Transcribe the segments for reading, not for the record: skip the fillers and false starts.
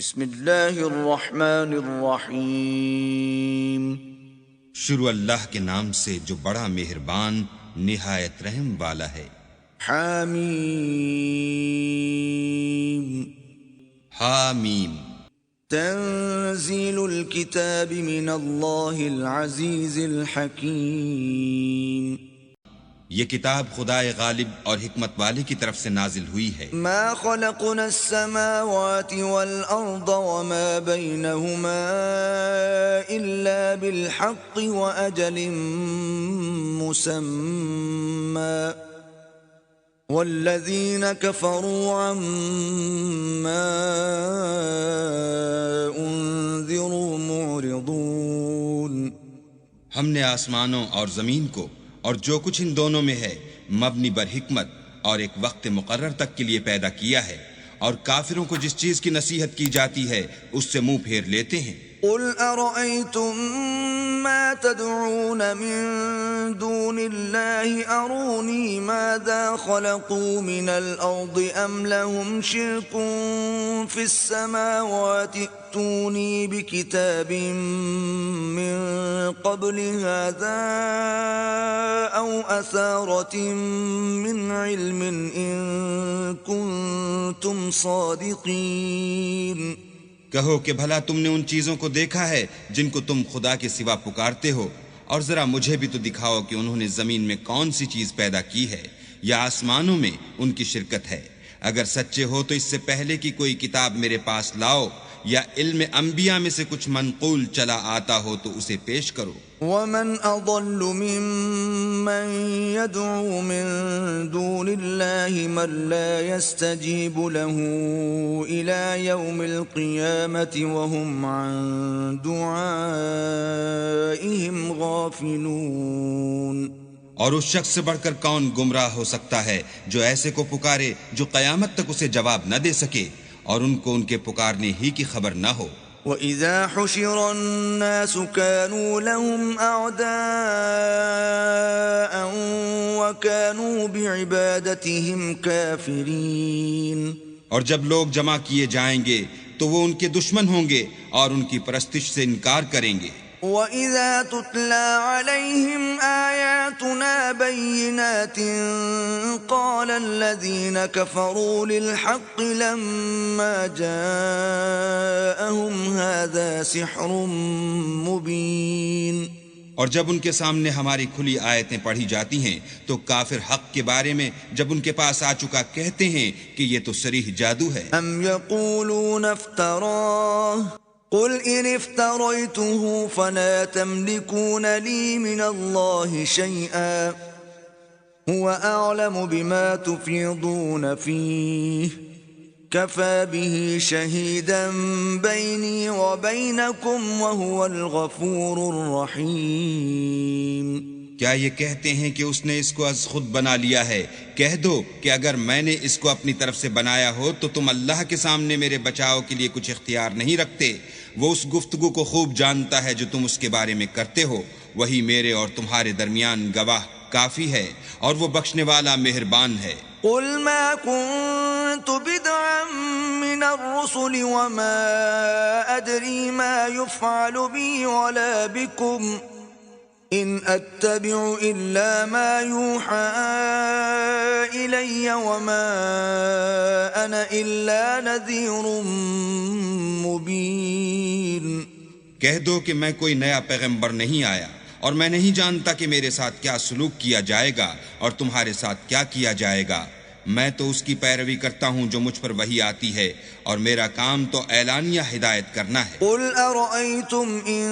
بسم اللہ الرحمن الرحیم۔ شروع اللہ کے نام سے جو بڑا مہربان نہایت رحم والا ہے۔ حامیم۔ حامیم۔ تنزیل الکتاب من اللہ العزیز الحکیم۔ یہ کتاب خدائے غالب اور حکمت والے کی طرف سے نازل ہوئی ہے۔ ما خلقنا السماوات والأرض وما بينهما إلا بالحق وأجل مسمى والذين كفروا عما أنذروا معرضون۔ ہم نے آسمانوں اور زمین کو اور جو کچھ ان دونوں میں ہے مبنی بر حکمت اور ایک وقت مقرر تک کے لیے پیدا کیا ہے، اور کافروں کو جس چیز کی نصیحت کی جاتی ہے اس سے منہ پھیر لیتے ہیں۔ قل أرأيتم ما تدعون من دون الله أروني ماذا خلقوا من الأرض أم لهم شرك في السماوات ائتوني بكتاب من قبل هذا أو أثارة من علم إن كنتم صادقين۔ کہو کہ بھلا تم نے ان چیزوں کو دیکھا ہے جن کو تم خدا کے سوا پکارتے ہو، اور ذرا مجھے بھی تو دکھاؤ کہ انہوں نے زمین میں کون سی چیز پیدا کی ہے یا آسمانوں میں ان کی شرکت ہے۔ اگر سچے ہو تو اس سے پہلے کی کوئی کتاب میرے پاس لاؤ، یا علم انبیاء میں سے کچھ منقول چلا آتا ہو تو اسے پیش کرو۔ ومن اضل ممن يدعو من دون الله من لا يستجيب له الى يوم القيامة وهم عن دعائهم غافلون۔ اور اس شخص سے بڑھ کر کون گمراہ ہو سکتا ہے جو ایسے کو پکارے جو قیامت تک اسے جواب نہ دے سکے اور ان کو ان کے پکارنے ہی کی خبر نہ ہو۔ وَإِذَا حُشِرَ النَّاسُ كَانُوا لَهُمْ أَعْدَاءً وَكَانُوا بِعِبَادَتِهِمْ كَافِرِينَ۔ اور جب لوگ جمع کیے جائیں گے تو وہ ان کے دشمن ہوں گے اور ان کی پرستش سے انکار کریں گے۔ وَإِذَا تُتْلَى عَلَيْهِمْ آيَاتُنَا بَيِّنَاتٍ قَالَ الَّذِينَ كَفَرُوا لِلْحَقِّ لَمَّا جَاءَهُمْ هَذَا سِحْرٌ مُبِينٌ۔ اور جب ان کے سامنے ہماری کھلی آیتیں پڑھی جاتی ہیں تو کافر حق کے بارے میں جب ان کے پاس آ چکا کہتے ہیں کہ یہ تو صریح جادو ہے۔ أَمْ يَقُولُونَ افْتَرَاهُ قل إن افتريته فلا تملكون لي من الله شيئا هو أعلم بما تفيضون فيه كفى به شهيدا بيني وبينكم وهو الغفور الرحيم۔ کیا یہ کہتے ہیں کہ اس نے اس کو از خود بنا لیا ہے؟ کہہ دو کہ اگر میں نے اس کو اپنی طرف سے بنایا ہو تو تم اللہ کے سامنے میرے بچاؤ کے لیے کچھ اختیار نہیں رکھتے۔ وہ اس گفتگو کو خوب جانتا ہے جو تم اس کے بارے میں کرتے ہو، وہی میرے اور تمہارے درمیان گواہ کافی ہے، اور وہ بخشنے والا مہربان ہے۔ قل ما كنت بدعا من الرسل وما أدري ما يفعل بي ولا بكم إن أتبع إلا ما يوحى إلي وما أنا إلا نذير مبين۔ کہہ دو کہ میں کوئی نیا پیغمبر نہیں آیا، اور میں نہیں جانتا کہ میرے ساتھ کیا سلوک کیا جائے گا اور تمہارے ساتھ کیا کیا جائے گا۔ میں تو اس کی پیروی کرتا ہوں جو مجھ پر وحی آتی ہے، اور میرا کام تو اعلانیہ ہدایت کرنا ہے۔ قل أرأيتم إن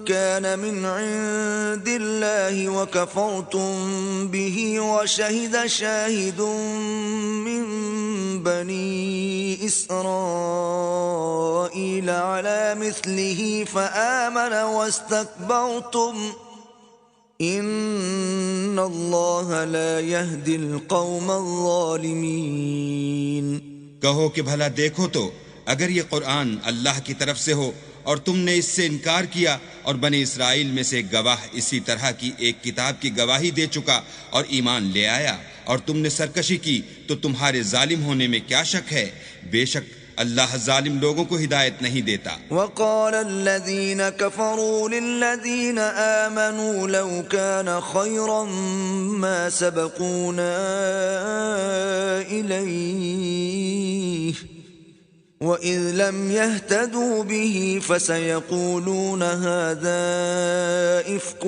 كان من عند الله وكفرتم به وشهد شاهد من بني إسرائيل على مثله فآمن واستكبرتم ان اللہ لا يهدي القوم الظالمین۔ کہو کہ بھلا دیکھو تو اگر یہ قرآن اللہ کی طرف سے ہو اور تم نے اس سے انکار کیا، اور بنی اسرائیل میں سے گواہ اسی طرح کی ایک کتاب کی گواہی دے چکا اور ایمان لے آیا، اور تم نے سرکشی کی تو تمہارے ظالم ہونے میں کیا شک ہے؟ بے شک اللہ ظالم لوگوں کو ہدایت نہیں دیتا۔ وقال الذين كفروا للذين آمنوا لو كان خيرا ما سبقونا إليه وإذ لم يهتدوا به فسيقولون هذا إفك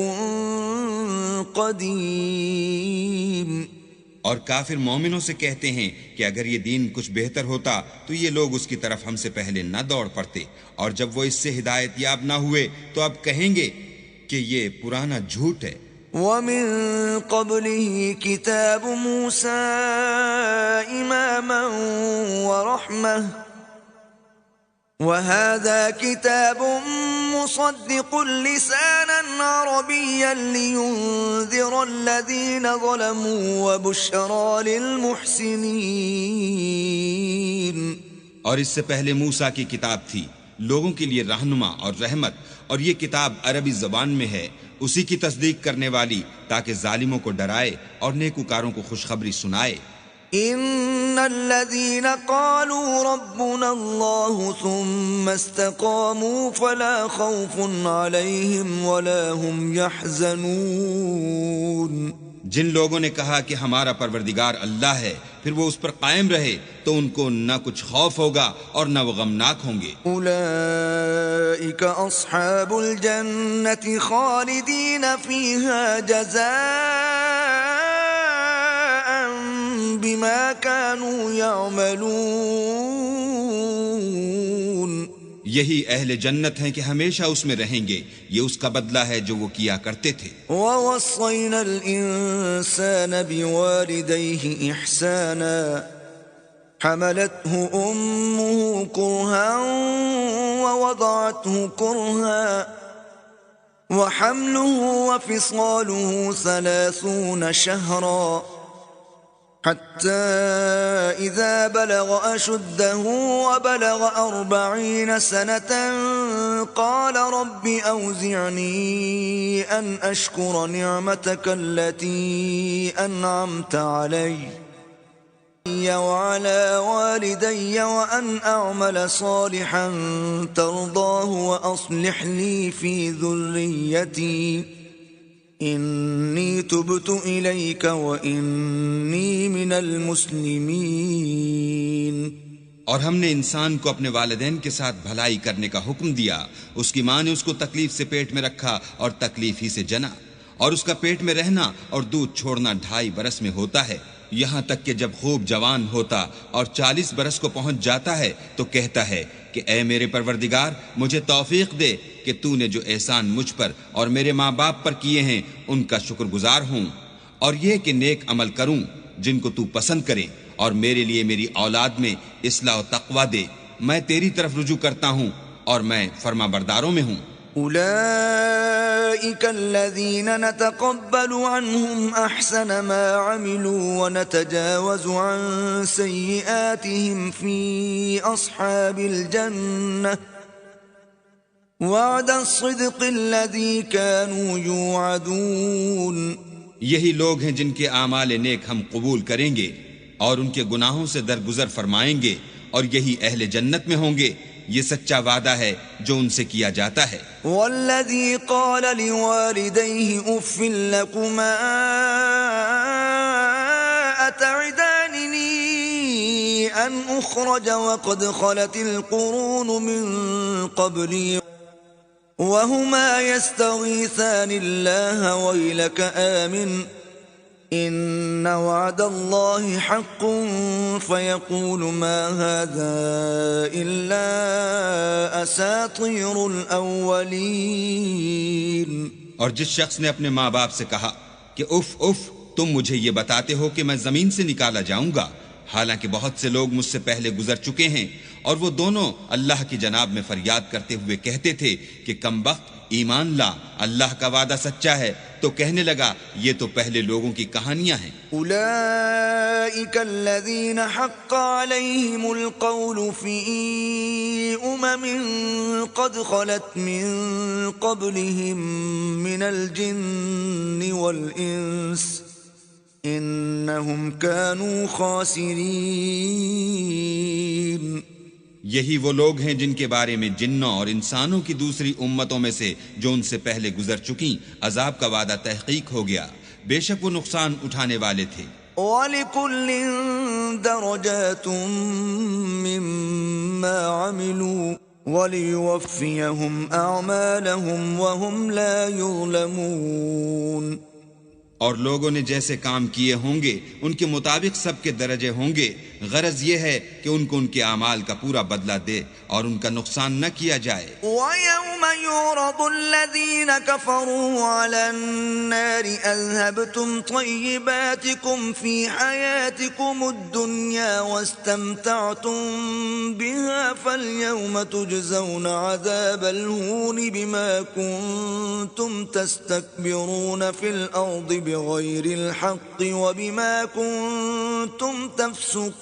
قديم۔ اور کافر مومنوں سے کہتے ہیں کہ اگر یہ دین کچھ بہتر ہوتا تو یہ لوگ اس کی طرف ہم سے پہلے نہ دوڑ پڑتے، اور جب وہ اس سے ہدایت یاب نہ ہوئے تو اب کہیں گے کہ یہ پرانا جھوٹ ہے۔ وَمِن قَبْلِهِ كِتَابُ مُوسَى إِمَامًا وَرَحْمَةً وَهَذَا كِتَابٌ مُصَدِّقٌ لِسَانًا عَرَبِيًّا لِيُنذِرَ الَّذِينَ ظَلَمُوا وَبُشْرَى لِلْمُحْسِنِينَ۔ اور اس سے پہلے موسیٰ کی کتاب تھی، لوگوں کے لیے رہنما اور رحمت، اور یہ کتاب عربی زبان میں ہے، اسی کی تصدیق کرنے والی، تاکہ ظالموں کو ڈرائے اور نیکوکاروں کو خوشخبری سنائے۔ ان الذين قالوا ربنا الله ثم استقاموا فلا خوف عليهم ولا هم يحزنون۔ جن لوگوں نے کہا کہ ہمارا پروردگار اللہ ہے، پھر وہ اس پر قائم رہے تو ان کو نہ کچھ خوف ہوگا اور نہ وہ غمناک ہوں گے۔ اولئک اصحاب الجنة خالدین فیہا جزاء بما كانوا يعملون۔ یہی اہل جنت ہیں کہ ہمیشہ اس میں رہیں گے، یہ اس کا بدلہ ہے جو وہ کیا کرتے تھے۔ وَوَصَّيْنَا الْإِنسَانَ بِوَالِدَيْهِ إِحْسَانًا حَمَلَتْهُ أُمُّهُ كُرْهًا وَوَضَعَتْهُ كُرْهًا وَحَمْلُهُ وَفِصَالُهُ 30 شهرا حتى إذا بلغ أشده وبلغ 40 سنة قال رب أوزعني أن أشكر نعمتك التي أنعمت علي وعلى والدي وأن أعمل صالحا ترضاه وأصلح لي في ذريتي انی تبت الیک وانی من المسلمین۔ اور ہم نے انسان کو اپنے والدین کے ساتھ بھلائی کرنے کا حکم دیا، اس کی ماں نے اس کو تکلیف سے پیٹ میں رکھا اور تکلیف ہی سے جنا، اور اس کا پیٹ میں رہنا اور دودھ چھوڑنا 2.5 برس میں ہوتا ہے، یہاں تک کہ جب خوب جوان ہوتا اور 40 برس کو پہنچ جاتا ہے تو کہتا ہے کہ اے میرے پروردگار، مجھے توفیق دے کہ تو نے جو احسان مجھ پر اور میرے ماں باپ پر کیے ہیں ان کا شکر گزار ہوں، اور یہ کہ نیک عمل کروں جن کو تو پسند کرے، اور میرے لیے میری اولاد میں اصلاح و تقوی دے، میں تیری طرف رجوع کرتا ہوں اور میں فرما برداروں میں ہوں۔ أولئك الذين نتقبل عنهم أحسن ما عملوا ونتجاوز عن سيئاتهم في أصحاب الجنة وعد الصدق الذي كانوا يوعدون۔ یہی لوگ ہیں جن کے اعمال نیک ہم قبول کریں گے اور ان کے گناہوں سے درگزر فرمائیں گے، اور یہی اہل جنت میں ہوں گے، یہ سچا وعدہ ہے جو ان سے کیا جاتا ہے۔ والذی قال لوالدیہ اف لکما اتعداننی ان اخرج وقد خلت القرون من قبلی وهما يستغيثان الله ويلك آمن إن وعد الله حق فيقول ما هذا إلا أساطير الأولين۔ اور جس شخص نے اپنے ماں باپ سے کہا کہ اف اف، تم مجھے یہ بتاتے ہو کہ میں زمین سے نکالا جاؤں گا، حالانکہ بہت سے لوگ مجھ سے پہلے گزر چکے ہیں، اور وہ دونوں اللہ کی جناب میں فریاد کرتے ہوئے کہتے تھے کہ کم بخت ایمان لا، اللہ کا وعدہ سچا ہے، تو کہنے لگا یہ تو پہلے لوگوں کی کہانیاں ہیں۔ اولئک الذین حق علیہم القول فی قد خلت من قبلہم من الجن والانس انہم كانوا خاسرین۔ یہی وہ لوگ ہیں جن کے بارے میں جنوں اور انسانوں کی دوسری امتوں میں سے جو ان سے پہلے گزر چکیں عذاب کا وعدہ تحقیق ہو گیا، بے شک وہ نقصان اٹھانے والے تھے۔ وَلِكُلٍّ دَرَجَاتٌ مِّمَّا عَمِلُوا وَلِيُوَفِّيَهُمْ أَعْمَالَهُمْ وَهُمْ لَا يُظْلَمُونَ۔ اور لوگوں نے جیسے کام کیے ہوں گے ان کے مطابق سب کے درجے ہوں گے، غرض یہ ہے کہ ان کو ان کے اعمال کا پورا بدلہ دے اور ان کا نقصان نہ کیا جائے۔ وَيَوْمَ يُعْرَضُ الَّذِينَ كَفَرُوا عَلَى النَّارِ أَذْهَبْتُمْ طَيِّبَاتِكُمْ فِي حَيَاتِكُمُ الدُّنْيَا وَاسْتَمْتَعْتُمْ بِهَا فَالْيَوْمَ تُجْزَوْنَ عَذَابَ الْهُونِ بِمَا كُنتُمْ تَسْتَكْبِرُونَ فِي الْأَرْضِ بغیر الحق وبما کنتم تفسقون۔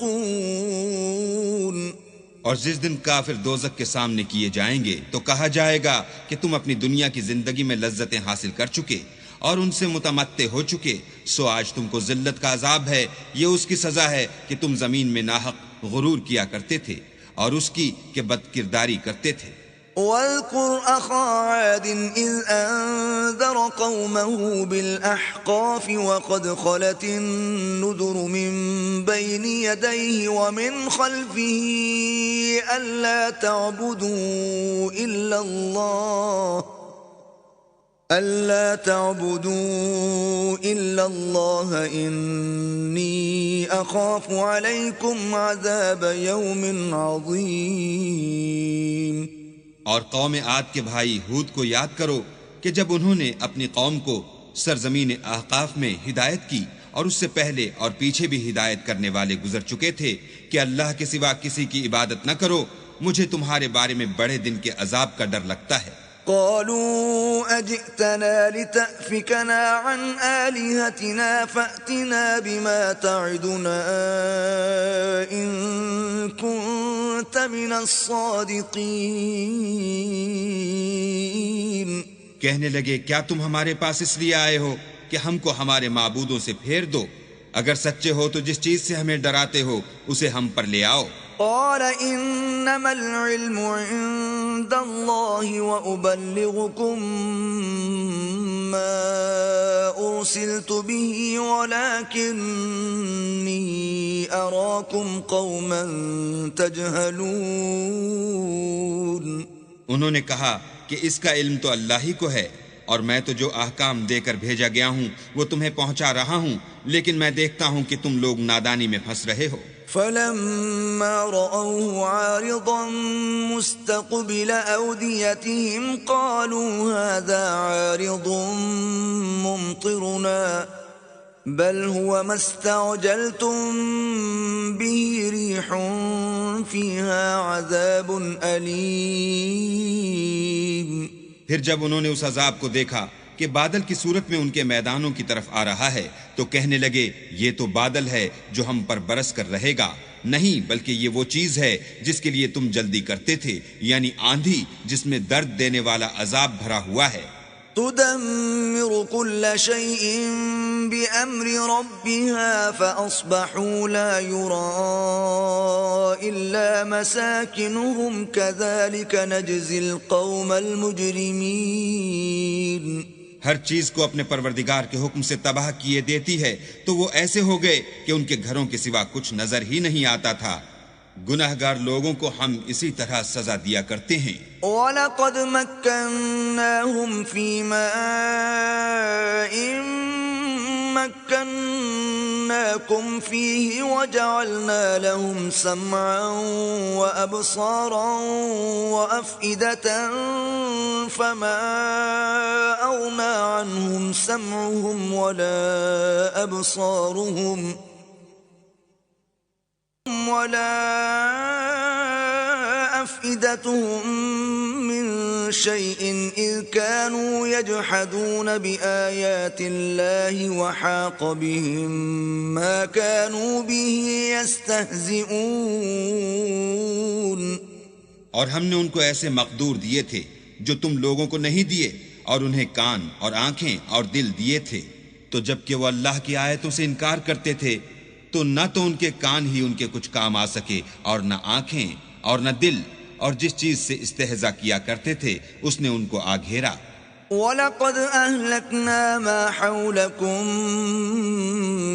اور جس دن کافر دوزخ کے سامنے کیے جائیں گے تو کہا جائے گا کہ تم اپنی دنیا کی زندگی میں لذتیں حاصل کر چکے اور ان سے متمتع ہو چکے، سو آج تم کو ذلت کا عذاب ہے، یہ اس کی سزا ہے کہ تم زمین میں ناحق غرور کیا کرتے تھے اور اس کی کہ بد کرداری کرتے تھے۔ وَاذْكُرْ أَخَا عَادٍ إِذْ أَنذَرَ قَوْمَهُ بِالْأَحْقَافِ وَقَدْ خَلَتِ النُّذُرُ مِنْ بَيْنِ يَدَيْهِ وَمِنْ خَلْفِهِ أَلَّا تَعْبُدُوا إِلَّا اللَّهَ إِنِّي أَخَافُ عَلَيْكُمْ عَذَابَ يَوْمٍ عَظِيمٍ۔ اور قوم عاد کے بھائی ہود کو یاد کرو کہ جب انہوں نے اپنی قوم کو سرزمین احقاف میں ہدایت کی اور اس سے پہلے اور پیچھے بھی ہدایت کرنے والے گزر چکے تھے کہ اللہ کے سوا کسی کی عبادت نہ کرو، مجھے تمہارے بارے میں بڑے دن کے عذاب کا ڈر لگتا ہے۔ قالوا أجئتنا لتأفكنا عن آلهتنا فأتنا بما تعدنا إن كنت من الصادقين۔ کہنے لگے کیا تم ہمارے پاس اس لیے آئے ہو کہ ہم کو ہمارے معبودوں سے پھیر دو؟ اگر سچے ہو تو جس چیز سے ہمیں ڈراتے ہو اسے ہم پر لے آؤ۔ قال انما العلم عند الله وابلغكم ما ارسلت به ولكني اراكم قوما تجهلون۔ انہوں نے کہا کہ اس کا علم تو اللہ ہی کو ہے اور میں تو جو احکام دے کر بھیجا گیا ہوں وہ تمہیں پہنچا رہا ہوں، لیکن میں دیکھتا ہوں کہ تم لوگ نادانی میں پھنس رہے ہو۔ فلما رأوه عارضا مستقبل أوديتهم قالوا هذا عارض ممطرنا بل هو ما استعجلتم به ريح فيها عذاب أليم۔ پھر جب انہوں نے اس عذاب کو دیکھا کہ بادل کی صورت میں ان کے میدانوں کی طرف آ رہا ہے تو کہنے لگے یہ تو بادل ہے جو ہم پر برس کر رہے گا، نہیں بلکہ یہ وہ چیز ہے جس کے لیے تم جلدی کرتے تھے، یعنی آندھی جس میں درد دینے والا عذاب بھرا ہوا ہے۔ تدمر كل شيء بأمر ربها فأصبحوا لا يرى إلا مساكنهم كذلك نجزي القوم المجرمين۔ ہر چیز کو اپنے پروردگار کے حکم سے تباہ کیے دیتی ہے تو وہ ایسے ہو گئے کہ ان کے گھروں کے سوا کچھ نظر ہی نہیں آتا تھا۔ گناہگار لوگوں کو ہم اسی طرح سزا دیا کرتے ہیں۔ وَلَقَدْ مَكَّنَّاهُمْ فِي مَاءٍ مَكَّنَّاكُمْ فِيهِ وَجَعَلْنَا لَهُمْ سَمْعًا وَأَبْصَارًا وَأَفْئِدَةً فَمَا أَغْنَى عَنْهُمْ سَمْعُهُمْ وَلَا أَبْصَارُهُمْ ولا أفئدتهم من شيء إذ كانوا يجحدون بآيات الله وحاق بهم ما كانوا به يستهزئون۔ اور ہم نے ان کو ایسے مقدور دیے تھے جو تم لوگوں کو نہیں دیے، اور انہیں کان اور آنکھیں اور دل دیے تھے، تو جب کہ وہ اللہ کی آیتوں سے انکار کرتے تھے تو نہ تو ان کے کان ہی ان کے کچھ کام آ سکے اور نہ آنکھیں اور نہ دل، اور جس چیز سے استہزاء کیا کرتے تھے اس نے ان کو آ گھیرا۔ وَلَقَدْ أَهْلَكْنَا مَا حَوْلَكُمْ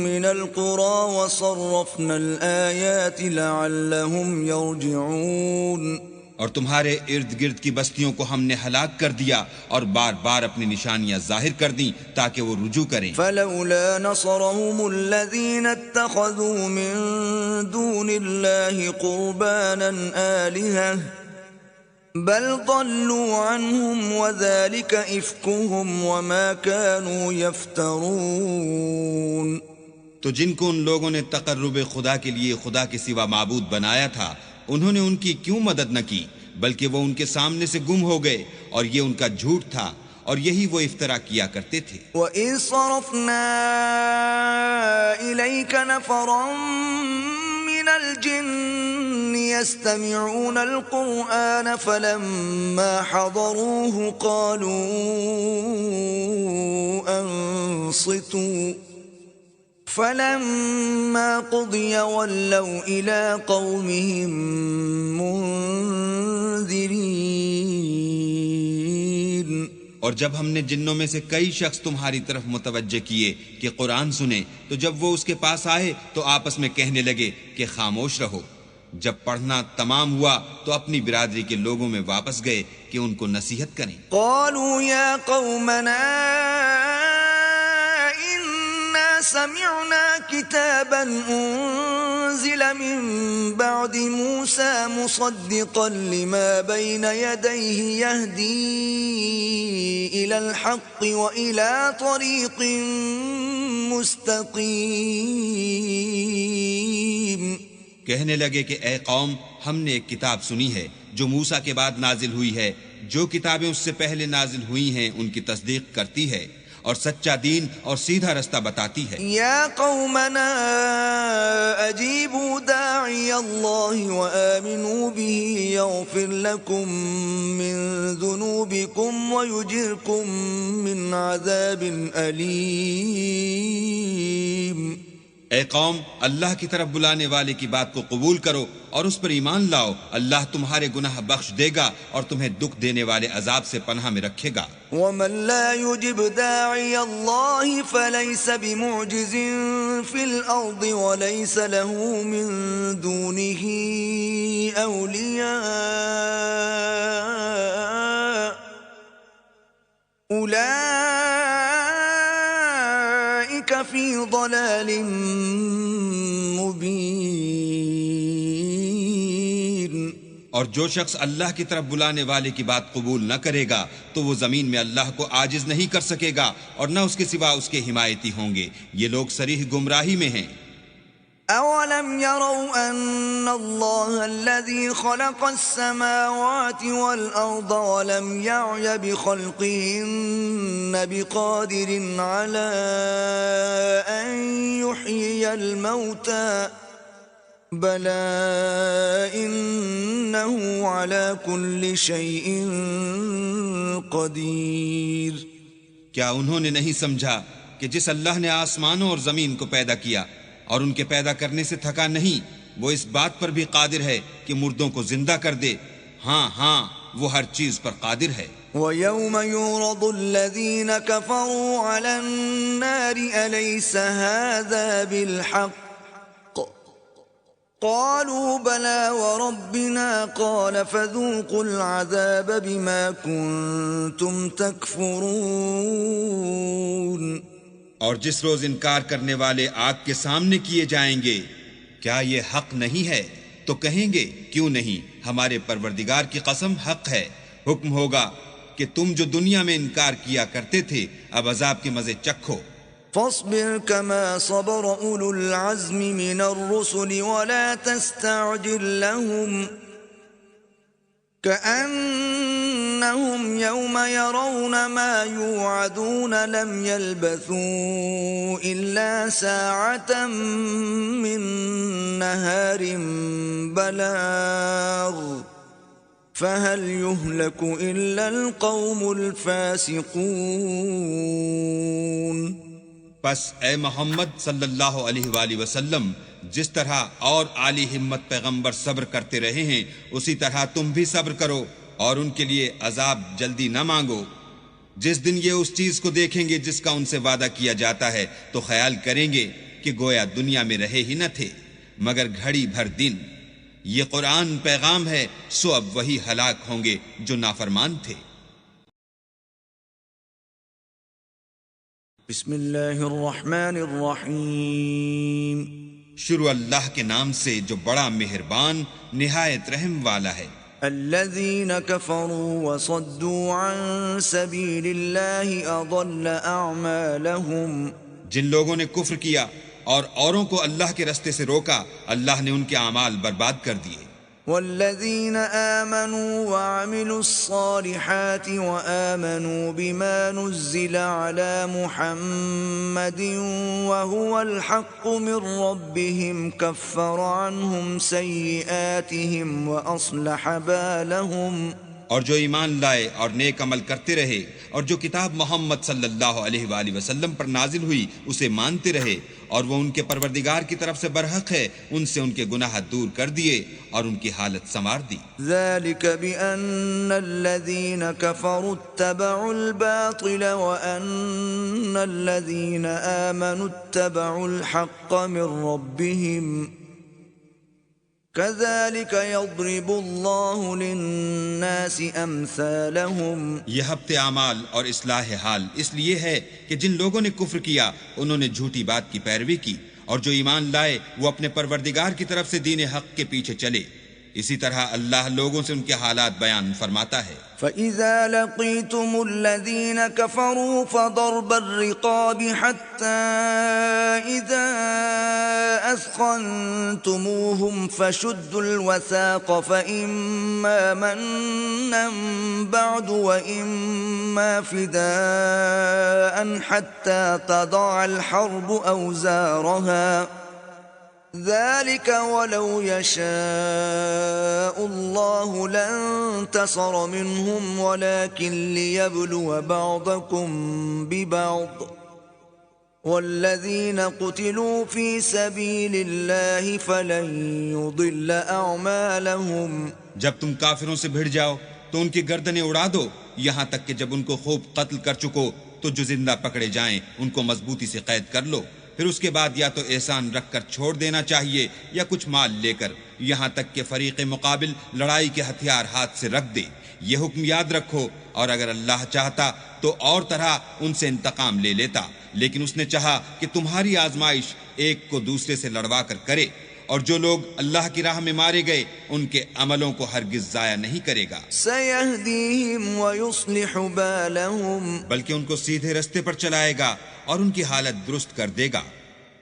مِنَ الْقُرَى وَصَرَّفْنَا الْآيَاتِ لَعَلَّهُمْ يَرْجِعُونَ، اور تمہارے ارد گرد کی بستیوں کو ہم نے ہلاک کر دیا اور بار بار اپنی نشانیاں ظاہر کر دیں تاکہ وہ رجوع کریں۔ فَلَوْلَا نَصَرَهُمُ الَّذِينَ اتَّخَذُوا مِن دُونِ اللَّهِ قُرْبَانًا آلِهَةً بل ضلوا عنهم وذلك إفكهم وما كانوا يفترون۔ تو جن کو ان لوگوں نے تقرب خدا کے لیے خدا کے سوا معبود بنایا تھا انہوں نے ان کی کیوں مدد نہ کی، بلکہ وہ ان کے سامنے سے گم ہو گئے، اور یہ ان کا جھوٹ تھا اور یہی وہ افترا کیا کرتے تھے۔ وَإِذْ صَرَفْنَا إِلَيْكَ نَفَرًا مِنَ الْجِنِّ يَسْتَمِعُونَ الْقُرْآنَ فَلَمَّا حَضَرُوهُ قَالُوا أَنصِتُوا فَلَمَّا قُضِيَ وَلَّوْا إِلَىٰ قَوْمِهِم مُّنذِرِينَ۔ اور جب ہم نے جنوں میں سے کئی شخص تمہاری طرف متوجہ کیے کہ قرآن سنیں تو جب وہ اس کے پاس آئے تو آپس میں کہنے لگے کہ خاموش رہو۔ جب پڑھنا تمام ہوا تو اپنی برادری کے لوگوں میں واپس گئے کہ ان کو نصیحت کریں۔ قالوا يا قومنا إنا سمعنا كتابا أنزل من بعد موسى مصدقا لما بين يديه يهدي إلى الحق وإلى طريق مستقيم۔ کہنے لگے کہ اے قوم، ہم نے ایک کتاب سنی ہے جو موسیٰ کے بعد نازل ہوئی ہے، جو کتابیں اس سے پہلے نازل ہوئی ہیں ان کی تصدیق کرتی ہے اور سچا دین اور سیدھا رستہ بتاتی ہے۔ یا قومنا اجیبوا داعی اللہ وآمنوا به یغفر لکم من ذنوبکم ویجرکم من عذاب علیم۔ اے قوم، اللہ کی طرف بلانے والے کی بات کو قبول کرو اور اس پر ایمان لاؤ، اللہ تمہارے گناہ بخش دے گا اور تمہیں دکھ دینے والے عذاب سے پناہ میں رکھے گا۔ ومن لا يجب داعي الله فليس بمعجز في الأرض وليس له من دونه أولياء أولئك في ضلال مبين۔ اور جو شخص اللہ کی طرف بلانے والے کی بات قبول نہ کرے گا تو وہ زمین میں اللہ کو عاجز نہیں کر سکے گا اور نہ اس کے سوا اس کے حمایتی ہوں گے۔ یہ لوگ صریح گمراہی میں ہیں۔ أَوَلَمْ يَرَوْا أَنَّ اللَّهَ الَّذِي خَلَقَ السَّمَاوَاتِ وَالْأَرْضَ وَلَمْ يَعْيَ بِخَلْقِهِنَّ بِقَادِرٍ عَلَىٰ أَن يُحْيِيَ الْمَوْتَىٰ بَلَىٰ إِنَّهُ عَلَىٰ كُلِّ شَيْءٍ قَدِيرٌ۔ کیا انہوں نے نہیں سمجھا کہ جس اللہ نے آسمانوں اور زمین کو پیدا کیا اور ان کے پیدا کرنے سے تھکا نہیں، وہ اس بات پر بھی قادر ہے کہ مردوں کو زندہ کر دے؟ ہاں ہاں، وہ ہر چیز پر قادر ہے۔ وَيَوْمَ يُعْرَضُ الَّذِينَ كَفَرُوا عَلَى النَّارِ أَلَيْسَ هَذَا بِالْحَقِّ قَالُوا بَلَىٰ وَرَبِّنَا قَالَ فَذُوقُوا الْعَذَابَ بِمَا كُنتُمْ تَكْفُرُونَ۔ اور جس روز انکار کرنے والے آگ کے سامنے کیے جائیں گے، کیا یہ حق نہیں ہے؟ تو کہیں گے کیوں نہیں، ہمارے پروردگار کی قسم حق ہے۔ حکم ہوگا کہ تم جو دنیا میں انکار کیا کرتے تھے اب عذاب کے مزے چکھو۔ فاصبر كما صبر أولو العزم من الرسل ولا تستعجل لهم كأنهم يوم يرون ما يوعدون لم يلبثوا إلا ساعة من نهار بلاغ فهل يهلك إلا القوم الفاسقون۔ پس اے محمد صلی اللہ علیہ وآلہ وسلم، جس طرح اور عالی ہمت پیغمبر صبر کرتے رہے ہیں اسی طرح تم بھی صبر کرو اور ان کے لیے عذاب جلدی نہ مانگو۔ جس دن یہ اس چیز کو دیکھیں گے جس کا ان سے وعدہ کیا جاتا ہے تو خیال کریں گے کہ گویا دنیا میں رہے ہی نہ تھے مگر گھڑی بھر دن۔ یہ قرآن پیغام ہے، سو اب وہی ہلاک ہوں گے جو نافرمان تھے۔ بسم اللہ الرحمن الرحیم۔ شروع اللہ کے نام سے جو بڑا مہربان نہایت رحم والا ہے۔ الذين كفروا وصدوا عن سبيل الله أضل أعمالهم، جن لوگوں نے کفر کیا اور اوروں کو اللہ کے رستے سے روکا اللہ نے ان کے اعمال برباد کر دیے۔ والذين آمنوا وعملوا الصالحات وآمنوا بما نزل على محمد وهو الحق من ربهم كفر عنهم سيئاتهم وأصلح بالهم۔ اور جو ایمان لائے اور نیک عمل کرتے رہے اور جو کتاب محمد صلی اللہ علیہ وآلہ وسلم پر نازل ہوئی اسے مانتے رہے اور وہ ان کے پروردگار کی طرف سے برحق ہے ان سے ان کے گناہ دور کر دیے اور ان کی حالت سنوار دی۔ ذلك بأن الذين كفروا اتبعوا الباطل وأن الذين آمنوا اتبعوا الحق من ربهم كذلك يضرب الله للناس أمثالهم۔ یہ ہفت اعمال اور اصلاح حال اس لیے ہے کہ جن لوگوں نے کفر کیا انہوں نے جھوٹی بات کی پیروی کی اور جو ایمان لائے وہ اپنے پروردگار کی طرف سے دین حق کے پیچھے چلے، اسی طرح اللہ لوگوں سے ان کے حالات بیان فرماتا ہے۔ فَإِذَا لَقِيتُمُ الَّذِينَ كَفَرُوا فَضَرْبَ الرِّقَابِ حَتَّى إِذَا أَثْخَنْتُمُوهُمْ فَشُدُّوا الْوَثَاقَ فَإِمَّا مَنًّا بَعْدُ وَإِمَّا فِدَاءً حَتَّى تَضَعَ الْحَرْبُ أَوْزَارَهَا ذلك ولو يشاء الله لانتصر منهم ولكن ليبلو بعضكم ببعض والذين قتلوا في سبيل الله فلن يضل أعمالهم۔ جب تم کافروں سے بھڑ جاؤ تو ان کی گردنیں اڑا دو یہاں تک کہ جب ان کو خوب قتل کر چکو تو جو زندہ پکڑے جائیں ان کو مضبوطی سے قید کر لو، پھر اس کے بعد یا تو احسان رکھ کر چھوڑ دینا چاہیے یا کچھ مال لے کر، یہاں تک کہ فریق مقابل لڑائی کے ہتھیار ہاتھ سے رکھ دے۔ یہ حکم یاد رکھو، اور اگر اللہ چاہتا تو اور طرح ان سے انتقام لے لیتا، لیکن اس نے چاہا کہ تمہاری آزمائش ایک کو دوسرے سے لڑوا کر کرے، اور جو لوگ اللہ کی راہ میں مارے گئے ان کے عملوں کو ہرگز ضائع نہیں کرے گا۔ سَيَهْدِيهِمْ وَيُصْلِحُ بَالَهُمْ، بلکہ ان کو سیدھے رستے پر چلائے گا اور ان کی حالت درست کر دے گا۔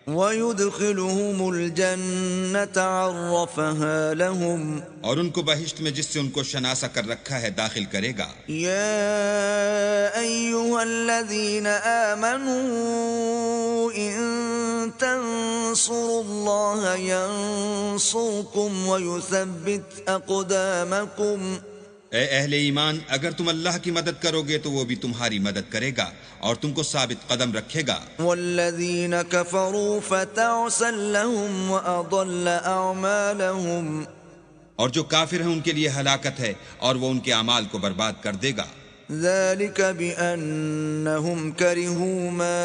وَيُدْخِلُهُمُ الْجَنَّةَ عَرَّفَهَا لَهُمْ، اور ان کو بہشت میں جس سے ان کو شناسہ کر رکھا ہے داخل کرے گا۔ يَا أَيُّهَا الَّذِينَ آمَنُوا إِن تَنصُرُوا اللَّهَ يَنصُرْكُمْ وَيُثَبِّتْ أَقْدَامَكُمْ۔ اے اہل ایمان اگر تم اللہ کی مدد کرو گے تو وہ بھی تمہاری مدد کرے گا اور تم کو ثابت قدم رکھے گا۔ وَالَّذِينَ كَفَرُوا فَتَعْسًا لَهُمْ وَأَضَلَّ أَعْمَالَهُمْ، اور جو کافر ہیں ان کے لیے ہلاکت ہے اور وہ ان کے اعمال کو برباد کر دے گا۔ ذلك بأنهم كرهوا ما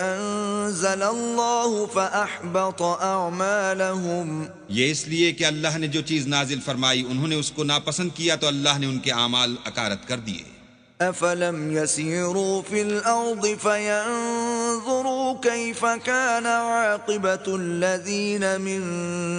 أنزل الله فأحبط أعمالهم، یہ اس لیے کہ اللہ نے جو چیز نازل فرمائی انہوں نے اس کو ناپسند کیا تو اللہ نے ان کے اعمال اکارت کر دیے۔ أفلم يسيروا في الأرض فينظروا كيف كان عاقبة الذين من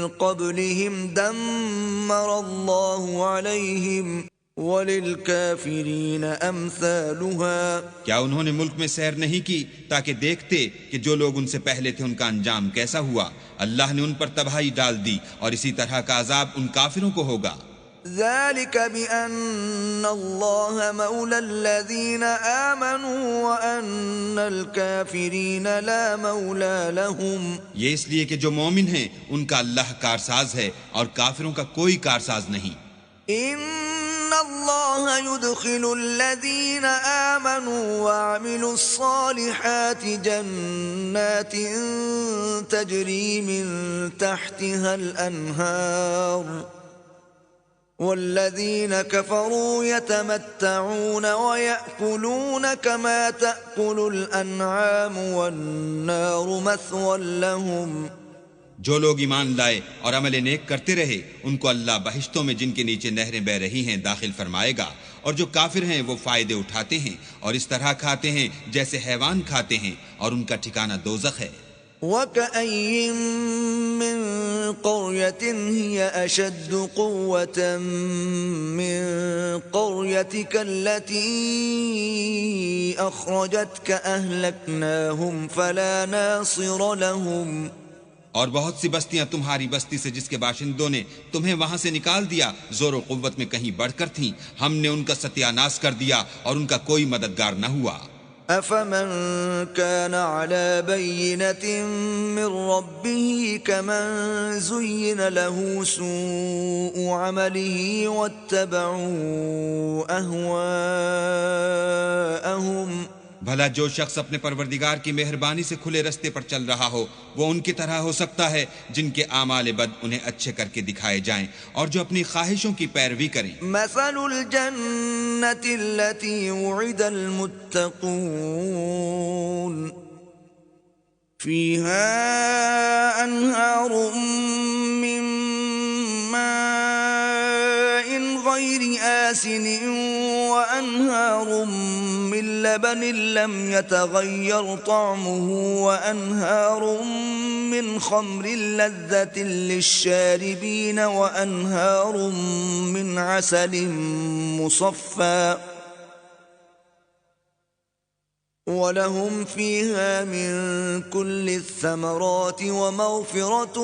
قبلهم دمر الله عليهم وَلِلْكَافِرِينَ أَمْثَالُهَا، کیا انہوں نے ملک میں سیر نہیں کی تاکہ دیکھتے کہ جو لوگ ان سے پہلے تھے ان کا انجام کیسا ہوا؟ اللہ نے ان پر تباہی ڈال دی اور اسی طرح کا عذاب ان کافروں کو ہوگا۔ ذَلِكَ بِأَنَّ اللَّهَ مَوْلَى الَّذِينَ آمَنُوا وَأَنَّ الْكَافِرِينَ لَا مَوْلَى لَهُمْ، یہ اس لیے کہ جو مومن ہیں ان کا اللہ کارساز ہے اور کافروں کا کوئی کارساز نہیں۔ إِنَّ الله يدخل الذين آمنوا وعملوا الصالحات جنات تجري من تحتها الأنهار والذين كفروا يتمتعون ويأكلون كما تأكل الأنعام والنار مثوى لهم. جو لوگ ایمان لائے اور عمل نیک کرتے رہے ان کو اللہ بہشتوں میں جن کے نیچے نہریں بہ رہی ہیں داخل فرمائے گا، اور جو کافر ہیں وہ فائدے اٹھاتے ہیں اور اس طرح کھاتے ہیں جیسے حیوان کھاتے ہیں، اور ان کا ٹھکانہ دوزخ ہے. وَكَأَيٍّ مِّن قَرْيَةٍ هِيَ أَشَدُّ قُوَّةً مِّن قَرْيَتِكَ الَّتِي أَخْرَجَتْكَ أَهْلَكْنَاهُمْ فَلَا نَاصِرَ لَهُمْ. اور بہت سی بستیاں تمہاری بستی سے جس کے باشندوں نے تمہیں وہاں سے نکال دیا زور و قوت میں کہیں بڑھ کر تھیں، ہم نے ان کا ستیہ ناش کر دیا اور ان کا کوئی مددگار نہ ہوا. أَفَمَنْ كَانَ عَلَى بَيِّنَةٍ مِّن رَّبِّهِ كَمَنْ زُيِّنَ لَهُ سُوءُ عَمَلِهِ وَاتَّبَعُوا أَهْوَاءَهُمْ. بھلا جو شخص اپنے پروردگار کی مہربانی سے کھلے رستے پر چل رہا ہو وہ ان کی طرح ہو سکتا ہے جن کے اعمال بد انہیں اچھے کر کے دکھائے جائیں اور جو اپنی خواہشوں کی پیروی کریں. مثل الجنة التي وعد المتقون فيها أنهار من ماء غير آسن وأنهار من لبن لم يتغير طعمه وأنهار من خمر لذة للشاربين وأنهار من عسل مصفى ولهم فيها من كل الثمرات ومغفرة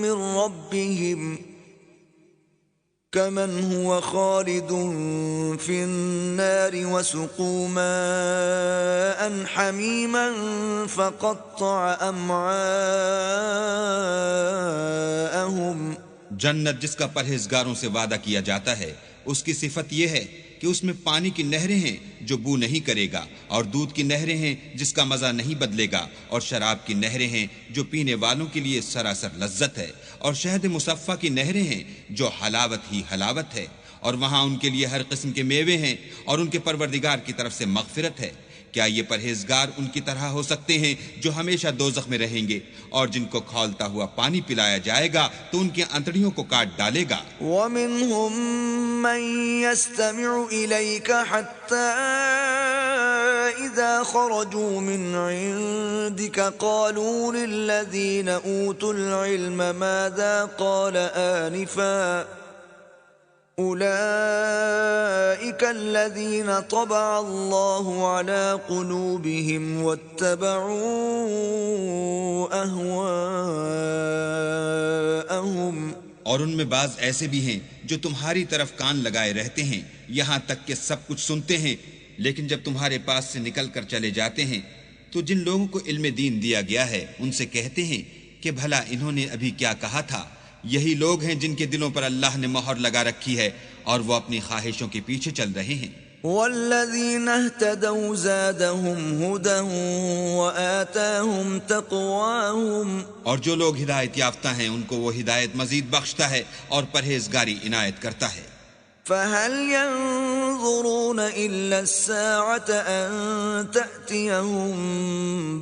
من ربهم كمن هو خالد في النار وسقوا ماء حميما فقطع أمعاءهم. جنت جس کا پرہیزگاروں سے وعدہ کیا جاتا ہے اس کی صفت یہ ہے کہ اس میں پانی کی نہریں ہیں جو بو نہیں کرے گا، اور دودھ کی نہریں ہیں جس کا مزہ نہیں بدلے گا، اور شراب کی نہریں ہیں جو پینے والوں کے لیے سراسر لذت ہے، اور شہد مصفہ کی نہریں ہیں جو حلاوت ہی حلاوت ہے، اور وہاں ان کے لیے ہر قسم کے میوے ہیں اور ان کے پروردگار کی طرف سے مغفرت ہے. کیا یہ پرہیزگار ان کی طرح ہو سکتے ہیں جو ہمیشہ دوزخ میں رہیں گے اور جن کو کھولتا ہوا پانی پلایا جائے گا تو ان کی انتڑیوں کو کاٹ ڈالے گا. وَمِنْهُمْ مَنْ يَسْتَمِعُ إِلَيْكَ حَتَّى إِذَا خَرَجُوا مِنْ عِنْدِكَ قَالُوا لِلَّذِينَ أُوتُوا الْعِلْمَ مَاذَا قَالَ آنِفًا أولئك الذين طبع الله على قلوبهم واتبعوا أهواءهم. اور ان میں بعض ایسے بھی ہیں جو تمہاری طرف کان لگائے رہتے ہیں یہاں تک کہ سب کچھ سنتے ہیں، لیکن جب تمہارے پاس سے نکل کر چلے جاتے ہیں تو جن لوگوں کو علم دین دیا گیا ہے ان سے کہتے ہیں کہ بھلا انہوں نے ابھی کیا کہا تھا. یہی لوگ ہیں جن کے دلوں پر اللہ نے مہر لگا رکھی ہے اور وہ اپنی خواہشوں کے پیچھے چل رہے ہیں. والذین اہتدوا زادهم هدى وآتاهم تقواهم. اور جو لوگ ہدایت یافتہ ہیں ان کو وہ ہدایت مزید بخشتا ہے اور پرہیزگاری عنایت کرتا ہے. فهل ينظرون إلا الساعة أن تأتيهم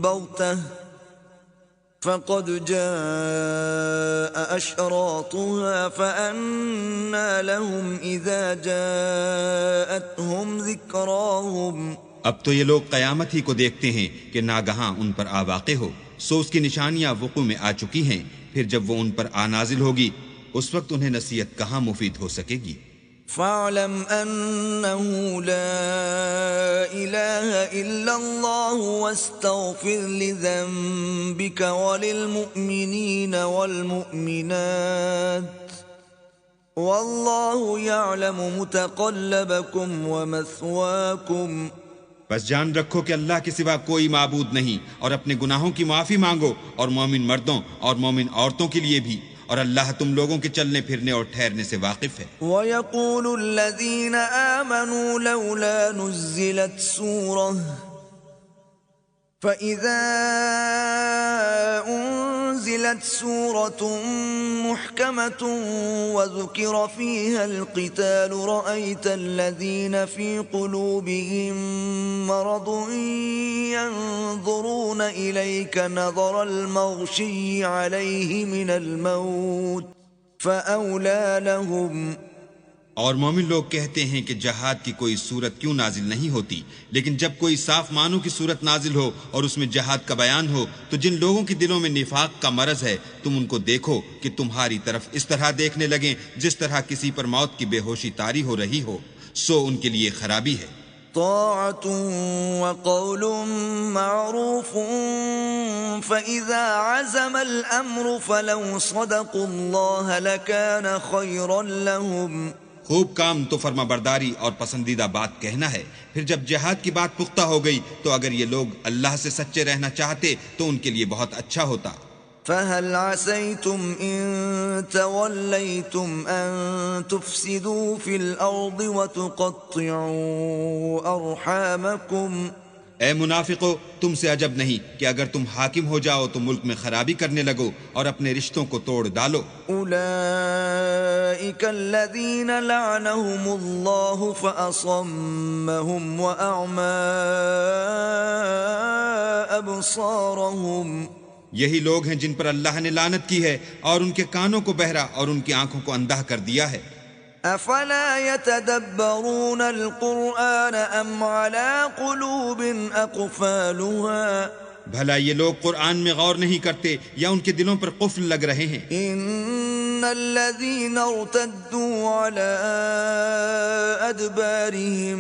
بغتة فقد جاء أشراطها فأنى لهم إذا جاءتهم ذكراهم. اب تو یہ لوگ قیامت ہی کو دیکھتے ہیں کہ ناگہاں ان پر آ واقع ہو، سو اس کی نشانیاں وقوع میں آ چکی ہیں، پھر جب وہ ان پر آ نازل ہوگی اس وقت انہیں نصیحت کہاں مفید ہو سکے گی. فاعلم أنه لا إله إلا الله واستغفر لذنبك وللمؤمنين والمؤمنات والله يعلم متقلبكم ومثواكم. بس جان رکھو کہ اللہ کے سوا کوئی معبود نہیں، اور اپنے گناہوں کی معافی مانگو، اور مومن مردوں اور مومن عورتوں کے لیے بھی، اور اللہ تم لوگوں کے چلنے پھرنے اور ٹھہرنے سے واقف ہے۔ وَيَقُولُ الَّذِينَ آمَنُوا لَوْلَا نُزِّلَتْ سُورَةٌ فَإِذَا أُنزِلَتْ سُورَةٌ مُحْكَمَةٌ وَذُكِرَ فِيهَا الْقِتَالُ رَأَيْتَ الَّذِينَ فِي قُلُوبِهِم مَّرَضٌ يَنظُرُونَ إِلَيْكَ نَظَرَ الْمَغْشِيِّ عَلَيْهِ مِنَ الْمَوْتِ فَأَوْلَىٰ لَهُمْ۔ اور مومن لوگ کہتے ہیں کہ جہاد کی کوئی صورت کیوں نازل نہیں ہوتی، لیکن جب کوئی صاف معنوں کی صورت نازل ہو اور اس میں جہاد کا بیان ہو تو جن لوگوں کے دلوں میں نفاق کا مرض ہے تم ان کو دیکھو کہ تمہاری طرف اس طرح دیکھنے لگیں جس طرح کسی پر موت کی بے ہوشی طاری ہو رہی ہو، سو ان کے لیے خرابی ہے۔ طاعة وقول معروف فإذا عزم الأمر فلو صدقوا الله لكان خيرا لهم۔ خوب کام تو فرما برداری اور پسندیدہ بات کہنا ہے، پھر جب جہاد کی بات پختہ ہو گئی تو اگر یہ لوگ اللہ سے سچے رہنا چاہتے تو ان کے لیے بہت اچھا ہوتا۔ فَهَلْ عَسَيْتُمْ إِن تَوَلَّيْتُمْ أَن تُفْسِدُوا فِي الْأَرْضِ وَتُقَطِّعُوا أَرْحَامَكُمْ۔ اے منافقو، تم سے عجب نہیں کہ اگر تم حاکم ہو جاؤ تو ملک میں خرابی کرنے لگو اور اپنے رشتوں کو توڑ ڈالو۔ أُولَئِكَ الَّذِينَ لَعَنَهُمُ اللَّهُ فَأَصَمَّهُمْ وَأَعْمَى أَبْصَارَهُمْ۔ یہی لوگ ہیں جن پر اللہ نے لعنت کی ہے اور ان کے کانوں کو بہرا اور ان کی آنکھوں کو اندھا کر دیا ہے۔ افلا يتدبرون القرآن ام على قلوب اقفالها۔ بھلا یہ لوگ قرآن میں غور نہیں کرتے یا ان کے دلوں پر قفل لگ رہے ہیں؟ ان الذين ارتدوا على ادبارهم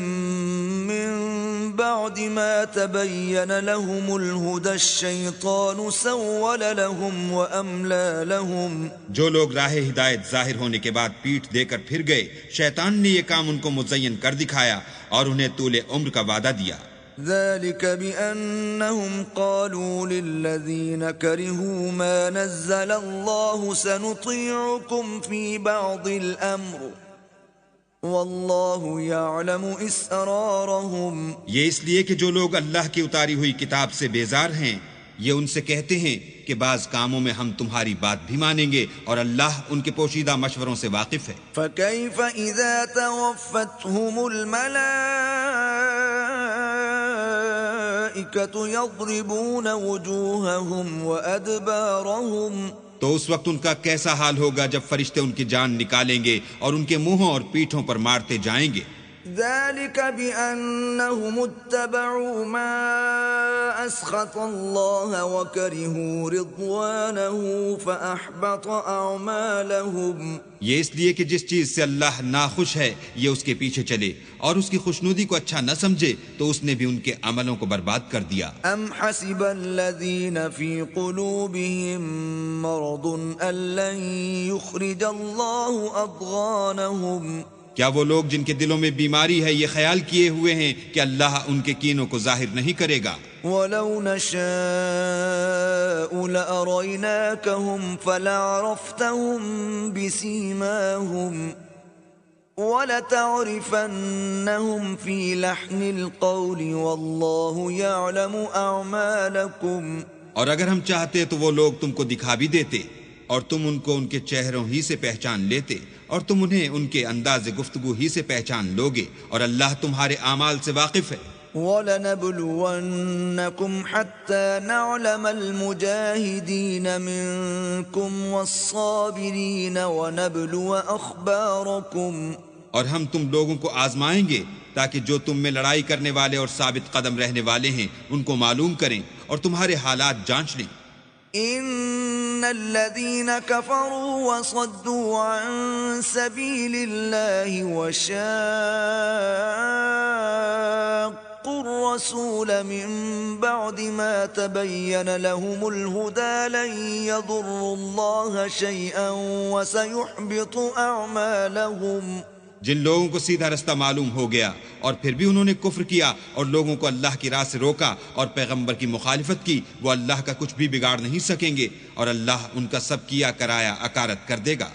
من بعد ما تبين لهم الهدى الشيطان سول لهم واملى لهم۔ جو لوگ راہ ہدایت ظاہر ہونے کے بعد پیٹھ دے کر پھر گئے، شیطان نے یہ کام ان کو مزین کر دکھایا اور انہیں طول عمر کا وعدہ دیا۔ ذلك بأنهم قالوا للذين كرهوا ما نزل الله سنطيعكم في بعض الأمر والله يعلم إسرارهم۔ یہ اس لیے کہ جو لوگ اللہ کی اتاری ہوئی کتاب سے بیزار ہیں یہ ان سے کہتے ہیں کہ بعض کاموں میں ہم تمہاری بات بھی مانیں گے اور اللہ ان کے پوشیدہ مشوروں سے واقف ہے۔ فكيف إذا توفتهم الملائكة يضربون وجوههم وأدبارهم۔ تو اس وقت ان کا کیسا حال ہوگا جب فرشتے ان کی جان نکالیں گے اور ان کے منہوں اور پیٹھوں پر مارتے جائیں گے۔ ذلك بأنهم اتبعوا ما أسخط الله وكرهوا رضوانه فأحبط أعمالهم۔ یہ اس لیے کہ جس چیز سے اللہ ناخوش ہے یہ اس کے پیچھے چلے اور اس کی خوشنودی کو اچھا نہ سمجھے تو اس نے بھی ان کے عملوں کو برباد کر دیا۔ ام حسب الذين في قلوبهم مرض ان لن يخرج الله اضغانهم۔ کیا وہ لوگ جن کے دلوں میں بیماری ہے یہ خیال کیے ہوئے ہیں کہ اللہ ان کے کینوں کو ظاہر نہیں کرے گا؟ وَلَوْ نَشَاءُ لَأَرَيْنَاكَهُمْ فَلَعَرَفْتَهُمْ بِسِيمَاهُمْ وَلَتَعْرِفَنَّهُمْ فِي لَحْنِ الْقَوْلِ وَاللَّهُ يَعْلَمُ أَعْمَالَكُمْ۔ اور اگر ہم چاہتے تو وہ لوگ تم کو دکھا بھی دیتے اور تم ان کو ان کے چہروں ہی سے پہچان لیتے اور تم انہیں ان کے انداز گفتگو ہی سے پہچان لوگے اور اللہ تمہارے اعمال سے واقف ہے۔ وَلَنَبْلُوَنَّكُمْ حَتَّى نَعْلَمَ الْمُجَاهِدِينَ مِنكُمْ وَالصَّابِرِينَ وَنَبْلُوَ أَخْبَارَكُمْ۔ اور ہم تم لوگوں کو آزمائیں گے تاکہ جو تم میں لڑائی کرنے والے اور ثابت قدم رہنے والے ہیں ان کو معلوم کریں اور تمہارے حالات جانچ لیں۔ ان الذين كفروا وصدوا عن سبيل الله وشاقوا الرسول من بعد ما تبين لهم الهدى لن يضروا الله شيئا وسيحبط اعمالهم۔ جن لوگوں کو سیدھا رستہ معلوم ہو گیا اور پھر بھی انہوں نے کفر کیا اور لوگوں کو اللہ کی راہ سے روکا اور پیغمبر کی مخالفت کی، وہ اللہ کا کچھ بھی بگاڑ نہیں سکیں گے اور اللہ ان کا سب کیا کرایا اکارت کر دے گا۔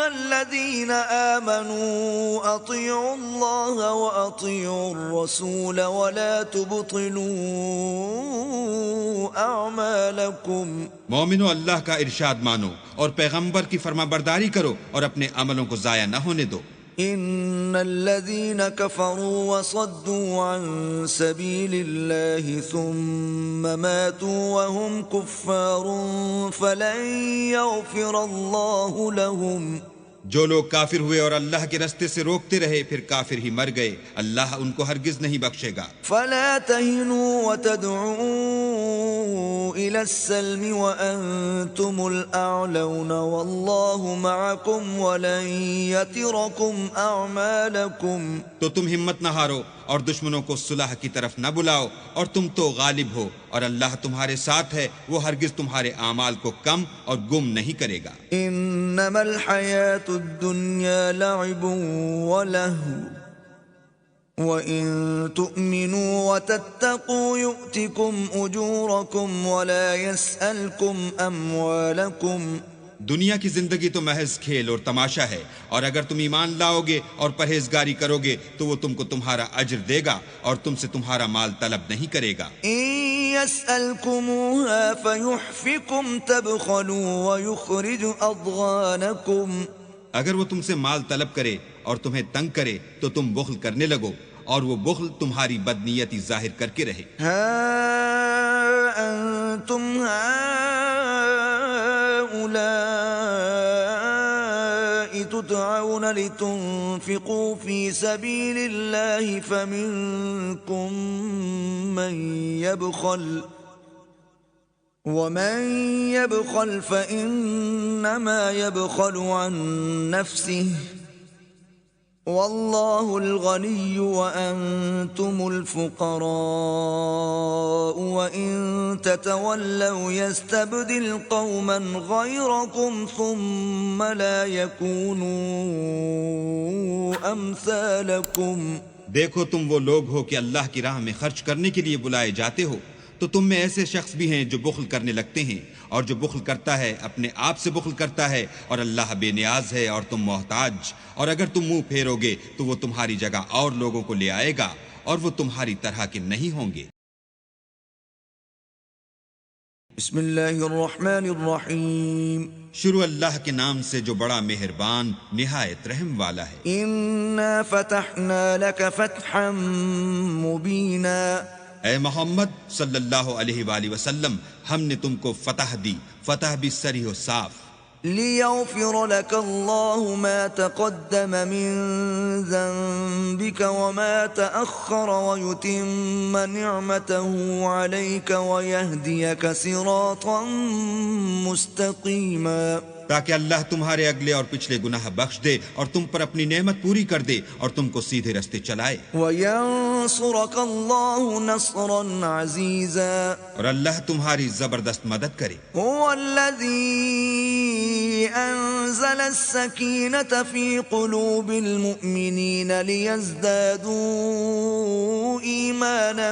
الذين آمنوا أطيعوا الله وأطيعوا الرسول ولا تبطلوا أعمالكم۔ مومنو، اللہ کا ارشاد مانو اور پیغمبر کی فرما برداری کرو اور اپنے عملوں کو ضائع نہ ہونے دو۔ ان الذين كفروا وصدوا عن سبيل الله ثم ماتوا وهم كفار فلن يغفر الله لهم۔ جو لوگ کافر ہوئے اور اللہ کے رستے سے روکتے رہے پھر کافر ہی مر گئے، اللہ ان کو ہرگز نہیں بخشے گا۔ فلا تهنوا وتدعوا إلى السلم وأنتم الأعلون والله معكم ولن يتركم أعمالكم۔ تو تم ہمت نہ ہارو اور دشمنوں کو صلح کی طرف نہ بلاؤ، اور تم تو غالب ہو اور اللہ تمہارے ساتھ ہے، وہ ہرگز تمہارے اعمال کو کم اور گم نہیں کرے گا۔ انما الحیاة الدنیا لعب ولہو وَإِن تُؤْمِنُوا وَتَتَّقُوا يُؤْتِكُمْ أُجُورَكُمْ وَلَا يَسْأَلْكُمْ أَمْوَالَكُمْ۔ دنیا کی زندگی تو محض کھیل اور تماشا ہے، اور اگر تم ایمان لاؤ گے اور پرہیزگاری کرو گے تو وہ تم کو تمہارا اجر دے گا اور تم سے تمہارا مال طلب نہیں کرے گا۔ إِن يَسْأَلْكُمُوهَا فَيُحْفِكُمْ تَبْخَلُوا وَيُخْرِجْ أَضْغَانَكُمْ۔ اگر وہ تم سے مال طلب کرے اور تمہیں تنگ کرے تو تم بخل کرنے لگو، اور وہ بخل تمہاری بدنیتی ظاہر کر کے رہے۔ ہا انتم هؤلاء تدعون لتنفقوا في سبيل الله فمنكم من يبخل ومن يبخل فإنما يبخل عن نفسه والله الغني وأنتم الفقراء وإن تتولوا يستبدل قوما غيركم ثم لا يكونوا أمثالكم۔ دیکھو تم وہ لوگ ہو کہ اللہ کی راہ میں خرچ کرنے کے لیے بلائے جاتے ہو، تو تم میں ایسے شخص بھی ہیں جو بخل کرنے لگتے ہیں، اور جو بخل کرتا ہے اپنے آپ سے بخل کرتا ہے، اور اللہ بے نیاز ہے اور تم محتاج، اور اگر تم منہ پھیرو گے تو وہ تمہاری جگہ اور لوگوں کو لے آئے گا اور وہ تمہاری طرح کے نہیں ہوں گے۔ بسم اللہ الرحمن الرحیم۔ شروع اللہ کے نام سے جو بڑا مہربان نہایت رحم والا ہے۔ انا فتحنا لك فتحا مبینا۔ اے محمد صلی اللہ علیہ وآلہ وسلم، ہم نے تم کو فتح دی، فتح بھی صریح و صاف۔ لِيَغْفِرَ لَكَ اللَّهُ مَا تَقَدَّمَ مِن ذَنبِكَ وَمَا تَأَخَّرَ وَيُتِمَّ نِعْمَتَهُ عَلَيْكَ وَيَهْدِيَكَ صِرَاطًا مُسْتَقِيمًا۔ تاکہ اللہ تمہارے اگلے اور پچھلے گناہ بخش دے اور تم پر اپنی نعمت پوری کر دے اور تم کو سیدھے رستے چلائے۔ وَيَنصُرَكَ اللَّهُ نَصْرًا عَزِيزًا۔ اور اللہ تمہاری زبردست مدد کرے۔ هُوَ الَّذِي أَنزَلَ السَّكِينَةَ فِي قُلُوبِ الْمُؤْمِنِينَ لِيَزْدَادُوا إِيمَانًا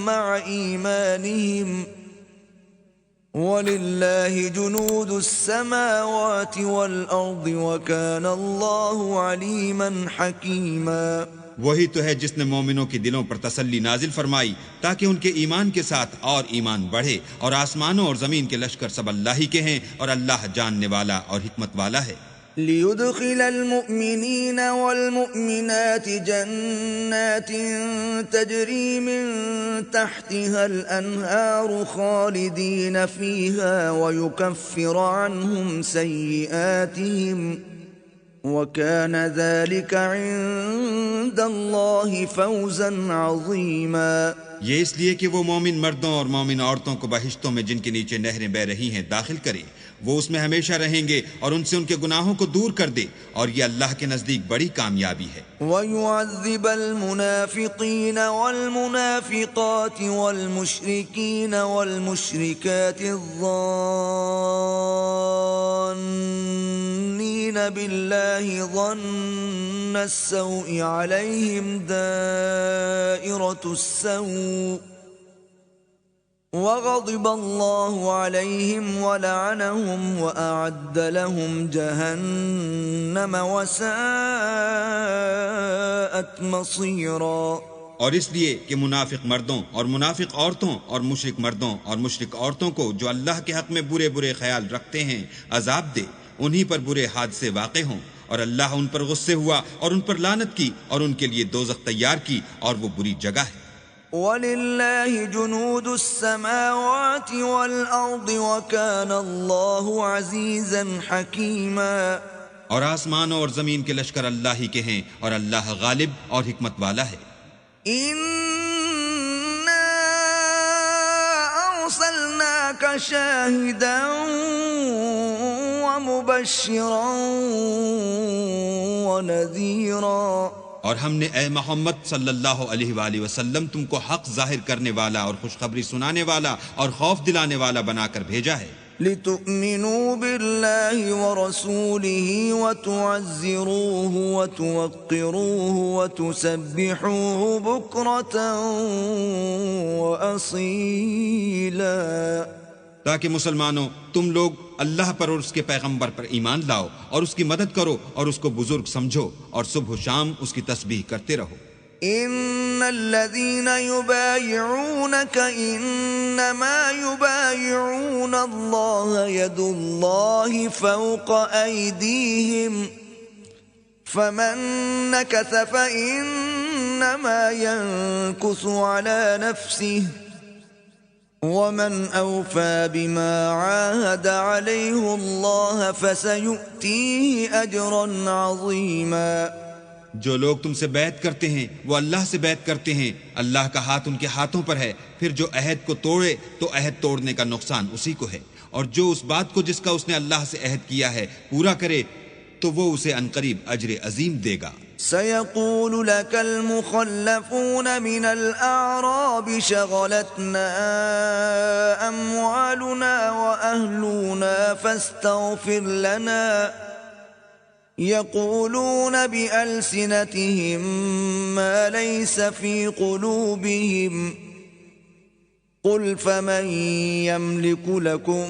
مَعَ إِيمَانِهِمْ وَلِلَّهِ جُنُودُ السَّمَاوَاتِ وَالْأَرْضِ وَكَانَ اللَّهُ عَلِيمًا حَكِيمًا۔ وہی تو ہے جس نے مومنوں کے دلوں پر تسلی نازل فرمائی تاکہ ان کے ایمان کے ساتھ اور ایمان بڑھے، اور آسمانوں اور زمین کے لشکر سب اللہ ہی کے ہیں اور اللہ جاننے والا اور حکمت والا ہے۔ لِيُدْخِلَ الْمُؤْمِنِينَ وَالْمُؤْمِنَاتِ جَنَّاتٍ تَجْرِي مِن تَحْتِهَا الْأَنْهَارُ خَالِدِينَ فِيهَا وَيُكَفِّرَ عَنْهُمْ سَيِّئَاتِهِمْ وَكَانَ ذَلِكَ عِندَ اللَّهِ فَوْزًا عَظِيمًا۔ یہ اس لیے کہ وہ مومن مردوں اور مومن عورتوں کو بہشتوں میں جن کے نیچے نہریں بہ رہی ہیں داخل کرے، وہ اس میں ہمیشہ رہیں گے اور ان سے ان کے گناہوں کو دور کر دے، اور یہ اللہ کے نزدیک بڑی کامیابی ہے۔ وَيُعَذِّبَ الْمُنَافِقِينَ وَالْمُنَافِقَاتِ وَالْمُشْرِكِينَ وَالْمُشْرِكَاتِ الظَّانِّينَ الْمُشْرِكِينَ بِاللَّهِ ظَنَّ السَّوْءِ عَلَيْهِمْ دَائِرَةُ السَّوْءِ وَغَضِبَ اللَّهُ عَلَيْهِمْ وَلَعَنَهُمْ وَأَعَدَّ لَهُمْ جَهَنَّمَ وَسَاءَتْ مَصِيرًا۔ اور اس لیے کہ منافق مردوں اور منافق عورتوں اور مشرک مردوں اور مشرک عورتوں کو جو اللہ کے حق میں برے برے خیال رکھتے ہیں عذاب دے، انہی پر برے حادثے واقع ہوں، اور اللہ ان پر غصے ہوا اور ان پر لعنت کی اور ان کے لیے دوزخ تیار کی، اور وہ بری جگہ ہے۔ وَلِلَّهِ جُنُودُ السَّمَاوَاتِ وَالْأَرْضِ وَكَانَ اللَّهُ عَزِيزًا حَكِيمًا۔ اور آسمانوں اور زمین کے لشکر اللہ ہی کے ہیں، اور اللہ غالب اور حکمت والا ہے۔ إِنَّا أَرْسَلْنَاكَ شَاهِدًا وَمُبَشِّرًا وَنَذِيرًا۔ اور ہم نے اے محمد صلی اللہ علیہ وآلہ وسلم تم کو حق ظاہر کرنے والا اور خوشخبری سنانے والا اور خوف دلانے والا بنا کر بھیجا ہے، لِتُؤْمِنُوا بِاللَّهِ وَرَسُولِهِ وَتُعَزِّرُوهُ وَتُوَقِّرُوهُ وَتُسَبِّحُوهُ بُكْرَةً وَأَصِيلًا۔ تاکہ مسلمانوں تم لوگ اللہ پر اور اس کے پیغمبر پر ایمان لاؤ اور اس کی مدد کرو اور اس کو بزرگ سمجھو، اور صبح و شام اس کی تسبیح کرتے رہو۔ إن الذين يبايعونك إنما يبايعون الله يد الله فوق أيديهم فمن نكث فإنما ينكث على نفسه ومن أوفى بما عاهد عليه الله فسيؤتيه أجرا عظيما۔ جو لوگ تم سے بیعت کرتے ہیں وہ اللہ سے بیعت کرتے ہیں، اللہ کا ہاتھ ان کے ہاتھوں پر ہے، پھر جو عہد کو توڑے تو عہد توڑنے کا نقصان اسی کو ہے، اور جو اس بات کو جس کا اس نے اللہ سے عہد کیا ہے پورا کرے تو وہ اسے عنقریب اجر عظیم دے گا۔ سيقول لك المخلفون من الأعراب شغلتنا أموالنا وأهلنا فاستغفر لنا يقولون بألسنتهم ما ليس في قلوبهم قل فمن يملك لكم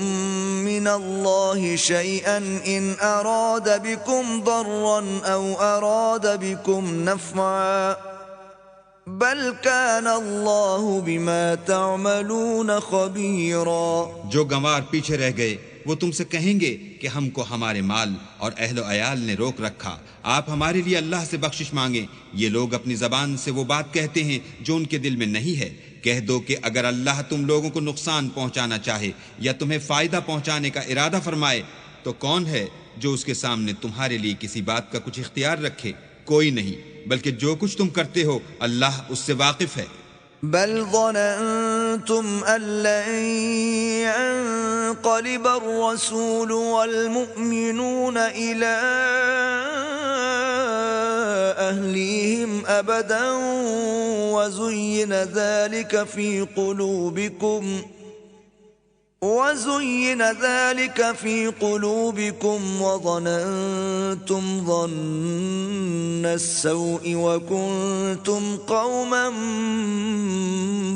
من الله شيئا إن أراد بكم ضرا أو أراد بكم نفعا بل كان الله بما تعملون خبيرا۔ جو گنوار پیچھے رہ گئے وہ تم سے کہیں گے کہ ہم کو ہمارے مال اور اہل و عیال نے روک رکھا، آپ ہمارے لیے اللہ سے بخشش مانگیں۔ یہ لوگ اپنی زبان سے وہ بات کہتے ہیں جو ان کے دل میں نہیں ہے۔ کہہ دو کہ اگر اللہ تم لوگوں کو نقصان پہنچانا چاہے یا تمہیں فائدہ پہنچانے کا ارادہ فرمائے تو کون ہے جو اس کے سامنے تمہارے لیے کسی بات کا کچھ اختیار رکھے؟ کوئی نہیں، بلکہ جو کچھ تم کرتے ہو اللہ اس سے واقف ہے۔ بل ظننتم أن لن ينقلب الرسول والمؤمنون إلى أهليهم أبدا وزين ذلك في قلوبكم وظننتم ظن السوء وكنتم قوما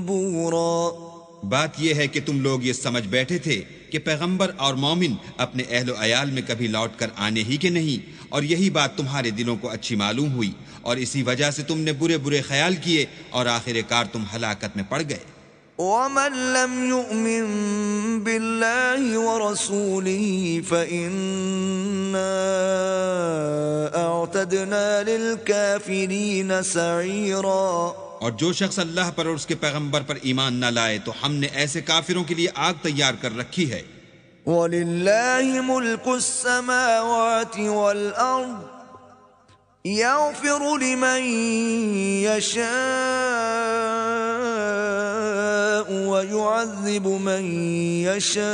بورا۔ بات یہ ہے کہ تم لوگ یہ سمجھ بیٹھے تھے کہ پیغمبر اور مومن اپنے اہل و عیال میں کبھی لوٹ کر آنے ہی کے نہیں، اور یہی بات تمہارے دلوں کو اچھی معلوم ہوئی، اور اسی وجہ سے تم نے برے برے خیال کیے اور آخر کار تم ہلاکت میں پڑ گئے۔ ومن لم يؤمن بالله ورسوله فإنا أعتدنا للكافرين سعيرا۔ اور جو شخص اللہ پر اور اس کے پیغمبر پر ایمان نہ لائے تو ہم نے ایسے کافروں کے لیے آگ تیار کر رکھی ہے۔ وَلِلَّهِ مُلْكُ السَّمَاوَاتِ وَالْأَرْضِ يَغْفِرُ لِمَن يَشَاءُ وَيُعَذِّبُ مَن يَشَاءُ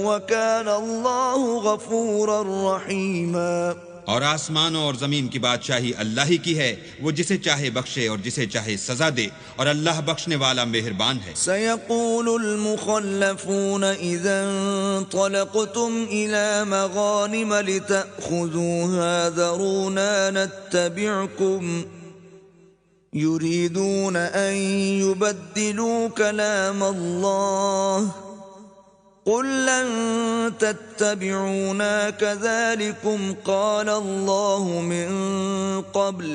وَكَانَ اللَّهُ غَفُورًا رَحِيمًا۔ اور آسمانوں اور زمین کی بادشاہی اللہ ہی کی ہے، وہ جسے چاہے بخشے اور جسے چاہے سزا دے، اور اللہ بخشنے والا مہربان ہے۔ سيقول المخلفون إذا انطلقتم إلى مغانم لتأخذوها ذرونا نتبعكم يريدون أن يبدلوا كلام الله قل لن تتبعونا كذلكم قال الله من قبل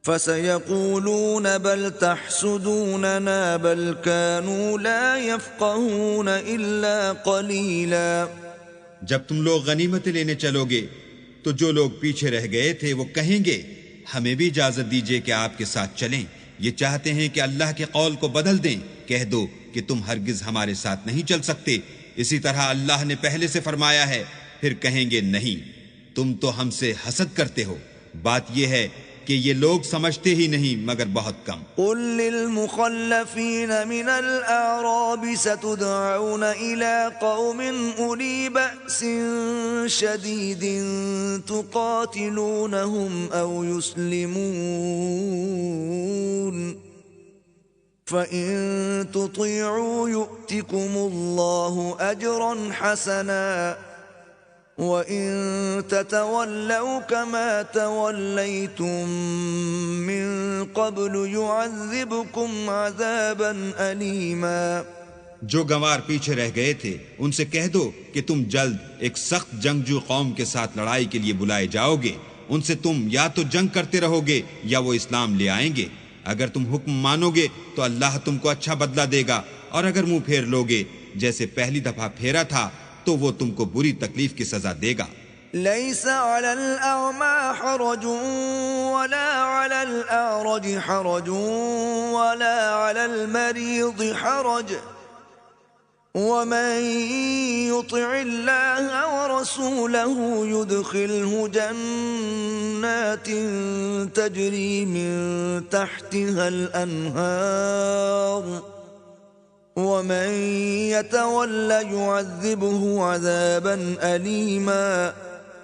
فسيقولون بل تحسدوننا بل كانوا لا يفقهون إلا قليلا۔ جب تم لوگ غنیمتیں لینے چلو گے تو جو لوگ پیچھے رہ گئے تھے وہ کہیں گے ہمیں بھی اجازت دیجیے کہ آپ کے ساتھ چلیں، یہ چاہتے ہیں کہ اللہ کے قول کو بدل دیں۔ کہہ دو کہ تم ہرگز ہمارے ساتھ نہیں چل سکتے، اسی طرح اللہ نے پہلے سے فرمایا ہے۔ پھر کہیں گے نہیں، تم تو ہم سے حسد کرتے ہو۔ بات یہ ہے کہ یہ لوگ سمجھتے ہی نہیں مگر بہت کم۔ قل للمخلفین من الاعراب ستدعون الى قوم اولی بأس شدید تقاتلونهم او يسلمون فإن تطيعوا يؤتكم الله أجرا حسنا وَإِن تَتَوَلَّوْا كَمَا تَوَلَّيْتُم مِّن قَبْلُ يُعَذِّبْكُمْ عَذَابًا أَلِيمًا۔ جو گنوار پیچھے رہ گئے تھے ان سے کہہ دو کہ تم جلد ایک سخت جنگجو قوم کے ساتھ لڑائی کے لیے بلائے جاؤ گے، ان سے تم یا تو جنگ کرتے رہو گے یا وہ اسلام لے آئیں گے۔ اگر تم حکم مانو گے تو اللہ تم کو اچھا بدلہ دے گا، اور اگر منہ پھیر لوگے جیسے پہلی دفعہ پھیرا تھا تو وہ تم کو بری تکلیف کی سزا دے گا۔ ليس على الأعمى حرج ولا على الأعرج حرج ولا على المريض حرج ومن يطع الله ورسوله يدخله جنات تجري من تحتها الأنهار ومن يتولى يعذبه عذابا أليما۔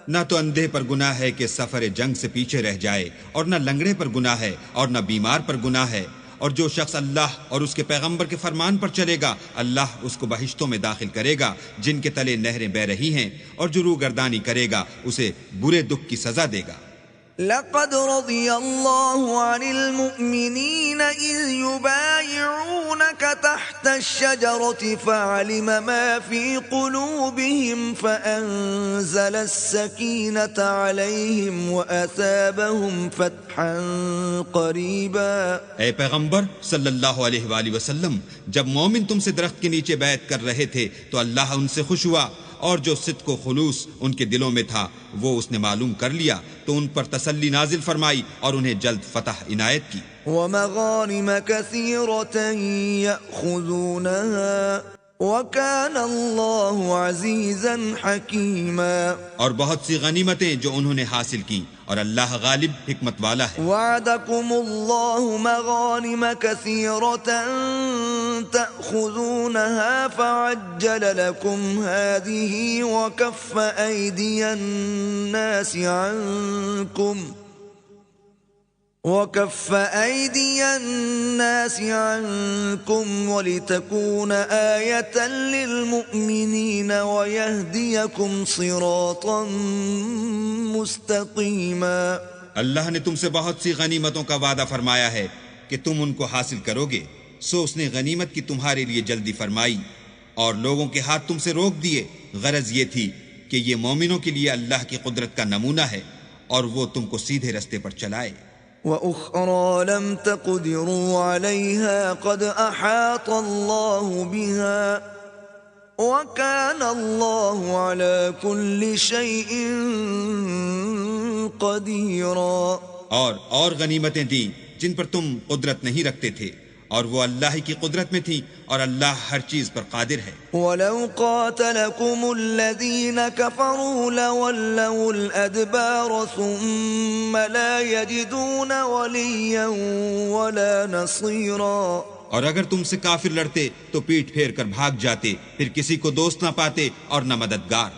نہ تو اندھے پر گناہ ہے کہ سفر جنگ سے پیچھے رہ جائے، اور نہ لنگڑے پر گناہ ہے، اور نہ بیمار پر گناہ ہے، اور جو شخص اللہ اور اس کے پیغمبر کے فرمان پر چلے گا اللہ اس کو بہشتوں میں داخل کرے گا جن کے تلے نہریں بہ رہی ہیں، اور جو روگردانی کرے گا اسے برے دکھ کی سزا دے گا۔ لقد رضي الله عن المؤمنين إذ يبايعونك تحت الشجرة فعلم ما في قلوبهم فأنزل السكينة عليهم وأثابهم فتحا قريبا۔ اے پیغمبر صلی اللہ علیہ وآلہ وسلم، جب مومن تم سے درخت کے نیچے بیعت کر رہے تھے تو اللہ ان سے خوش ہوا، اور جو صدق و خلوص ان کے دلوں میں تھا وہ اس نے معلوم کر لیا تو ان پر تسلی نازل فرمائی اور انہیں جلد فتح عنایت کی۔ وَمَغَانِمَ كَثِيرَةً يَأْخُذُونَهَا وَكَانَ اللَّهُ عَزِيزًا حَكِيمًا۔ اور بہت سی غنیمتیں جو انہوں نے حاصل کی، اور اللہ غالب حکمت والا ہے۔ وَعَدَكُمُ اللَّهُ مَغَانِمَ كَثِيرَةً تَأْخُذُونَهَا فَعَجَّلَ لَكُمْ هَٰذِهِ وَكَفَّ أَيْدِيَ النَّاسِ عَنكُمْ وَلِتَكُونَ آيَةً لِّلْمُؤْمِنِينَ وَيَهْدِيَكُمْ صِرَاطًا مُسْتَقِيمًا۔ اللہ نے تم سے بہت سی غنیمتوں کا وعدہ فرمایا ہے کہ تم ان کو حاصل کرو گے، سو اس نے غنیمت کی تمہارے لیے جلدی فرمائی اور لوگوں کے ہاتھ تم سے روک دیے۔ غرض یہ تھی کہ یہ مومنوں کے لیے اللہ کی قدرت کا نمونہ ہے اور وہ تم کو سیدھے رستے پر چلائے۔ وَأُخْرَى لَمْ تَقْدِرُوا عَلَيْهَا قَدْ أَحَاطَ اللَّهُ بِهَا وَكَانَ اللَّهُ عَلَى كُلِّ شَيْءٍ قَدِيرًا۔ اور غنیمتیں دیں جن پر تم قدرت نہیں رکھتے تھے، اور وہ اللہ کی قدرت میں تھی، اور اللہ ہر چیز پر قادر ہے۔ وَلَوْ قَاتَلَكُمُ الَّذِينَ كَفَرُوا لَوَلَّوُا الْأَدْبَارَ ثُمَّ لَا يَجِدُونَ وَلِيًّا وَلَا نَصِيرًا۔ اور اگر تم سے کافر لڑتے تو پیٹ پھیر کر بھاگ جاتے، پھر کسی کو دوست نہ پاتے اور نہ مددگار۔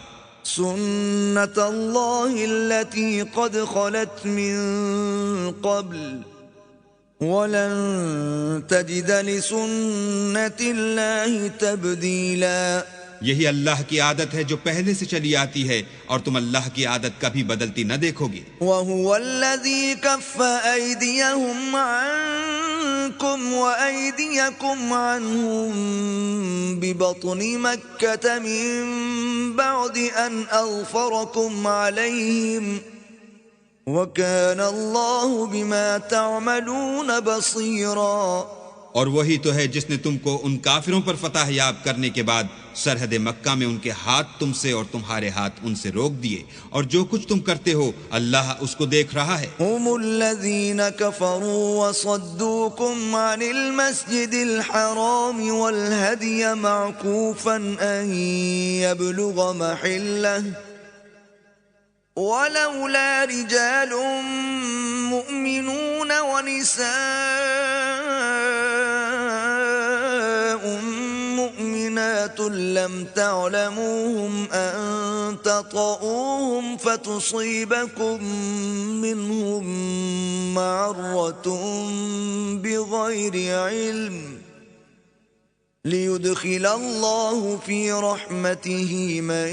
سنة الله التي قد خلت من قبل ولن تجد لسنة الله تبديلا. یہی اللہ کی عادت ہے جو پہلے سے چلی آتی ہے اور تم اللہ کی عادت کبھی بدلتی نہ دیکھو گے. وَهُوَ الَّذِي كَفَّ أَيْدِيَهُمْ عَنكُمْ وَأَيْدِيَكُمْ عَنْهُمْ بِبَطْنِ مَكَّةَ مِن بَعْدِ أَنْ أَظْفَرَكُمْ عَلَيْهِمْ وَكَانَ اللَّهُ بِمَا تَعْمَلُونَ بَصِيرًا. اور وہی تو ہے جس نے تم کو ان کافروں پر فتح یاب کرنے کے بعد سرحد مکہ میں ان کے ہاتھ تم سے اور تمہارے ہاتھ ان سے روک دیے، اور جو کچھ تم کرتے ہو اللہ اس کو دیکھ رہا ہے. هم الذين كفروا وصدوكم عن المسجد الحرام والهدي معكوفا أن يبلغ محله ولولا رجال مؤمنون ونساء مؤمنات لم تعلموهم أن تطؤوهم فتصيبكم منهم معرة بغير علم ليدخل الله في رحمته من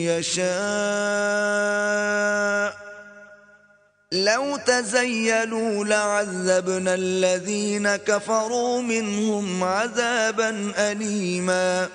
يشاء لو تزيلوا لعذبنا الذين كفروا منهم عذابا أليما.